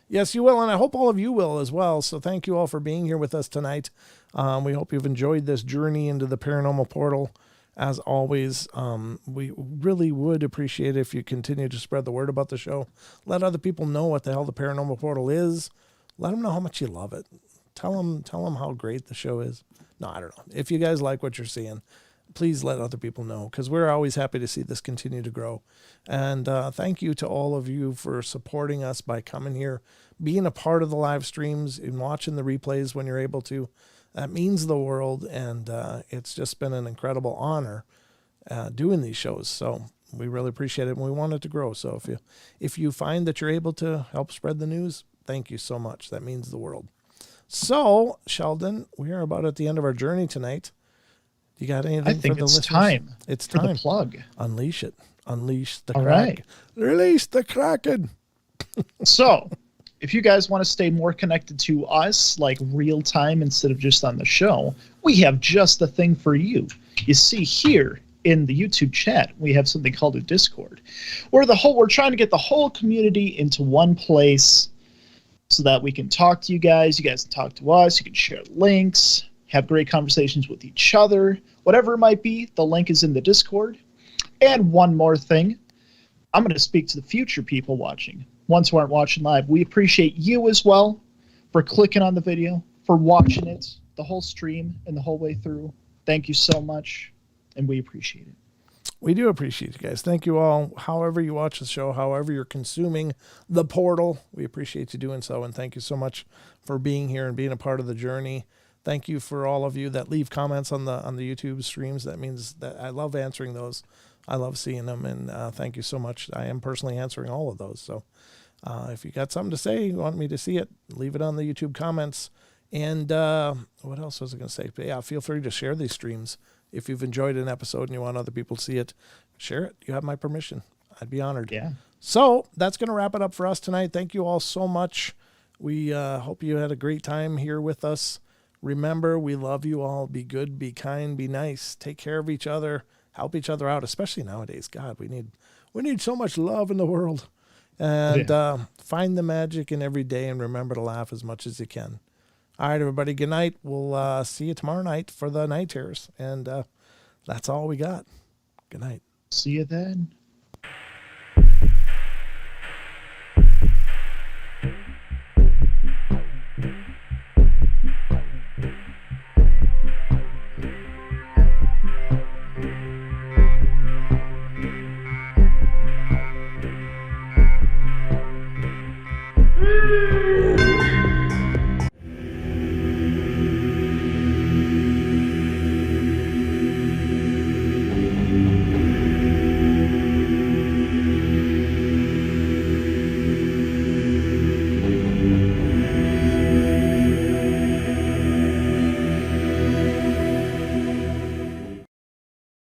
Speaker 1: Yes, you will. And I hope all of you will as well. So thank you all for being here with us tonight. We hope you've enjoyed this journey into the paranormal portal. As always, we really would appreciate it if you continue to spread the word about the show. Let other people know what the hell the Paranormal Portal is. Let them know how much you love it. Tell them how great the show is. No, I don't know. If you guys like what you're seeing, please let other people know, because we're always happy to see this continue to grow. And thank you to all of you for supporting us by coming here, being a part of the live streams and watching the replays when you're able to. That means the world, and it's just been an incredible honor doing these shows. So we really appreciate it, and we want it to grow. So if you find that you're able to help spread the news, thank you so much. That means the world. So, Sheldon, we are about at the end of our journey tonight. You got anything
Speaker 2: I think
Speaker 1: for the
Speaker 2: it's
Speaker 1: listeners?
Speaker 2: time.
Speaker 1: It's
Speaker 2: for
Speaker 1: time.
Speaker 2: the plug.
Speaker 1: Unleash it. Unleash the
Speaker 2: All
Speaker 1: Kraken.
Speaker 2: right.
Speaker 1: Release the Kraken.
Speaker 2: So, if you guys want to stay more connected to us, like real time instead of just on the show, we have just the thing for you. You see here in the YouTube chat, we have something called a Discord, where we're trying to get the whole community into one place so that we can talk to you guys can talk to us, you can share links, have great conversations with each other, whatever it might be. The link is in the Discord. And one more thing, I'm going to speak to the future people watching, ones who aren't watching live. We appreciate you as well for clicking on the video, for watching it, the whole stream and the whole way through. Thank you so much, and we appreciate it.
Speaker 1: We do appreciate you guys. Thank you all. However you watch the show, however you're consuming the portal, we appreciate you doing so. And thank you so much for being here and being a part of the journey. Thank you for all of you that leave comments on the YouTube streams. That means that I love answering those. I love seeing them. And thank you so much. I am personally answering all of those. So if you got something to say, you want me to see it, leave it on the YouTube comments. And what else was I going to say? But yeah, feel free to share these streams. If you've enjoyed an episode and you want other people to see it, share it. You have my permission. I'd be honored.
Speaker 2: Yeah.
Speaker 1: So that's going to wrap it up for us tonight. Thank you all so much. We hope you had a great time here with us. Remember, we love you all. Be good, be kind, be nice. Take care of each other. Help each other out, especially nowadays. God, we need so much love in the world. And find the magic in every day, and remember to laugh as much as you can. All right, everybody, good night. We'll see you tomorrow night for the night terrors. And that's all we got. Good night.
Speaker 2: See you then.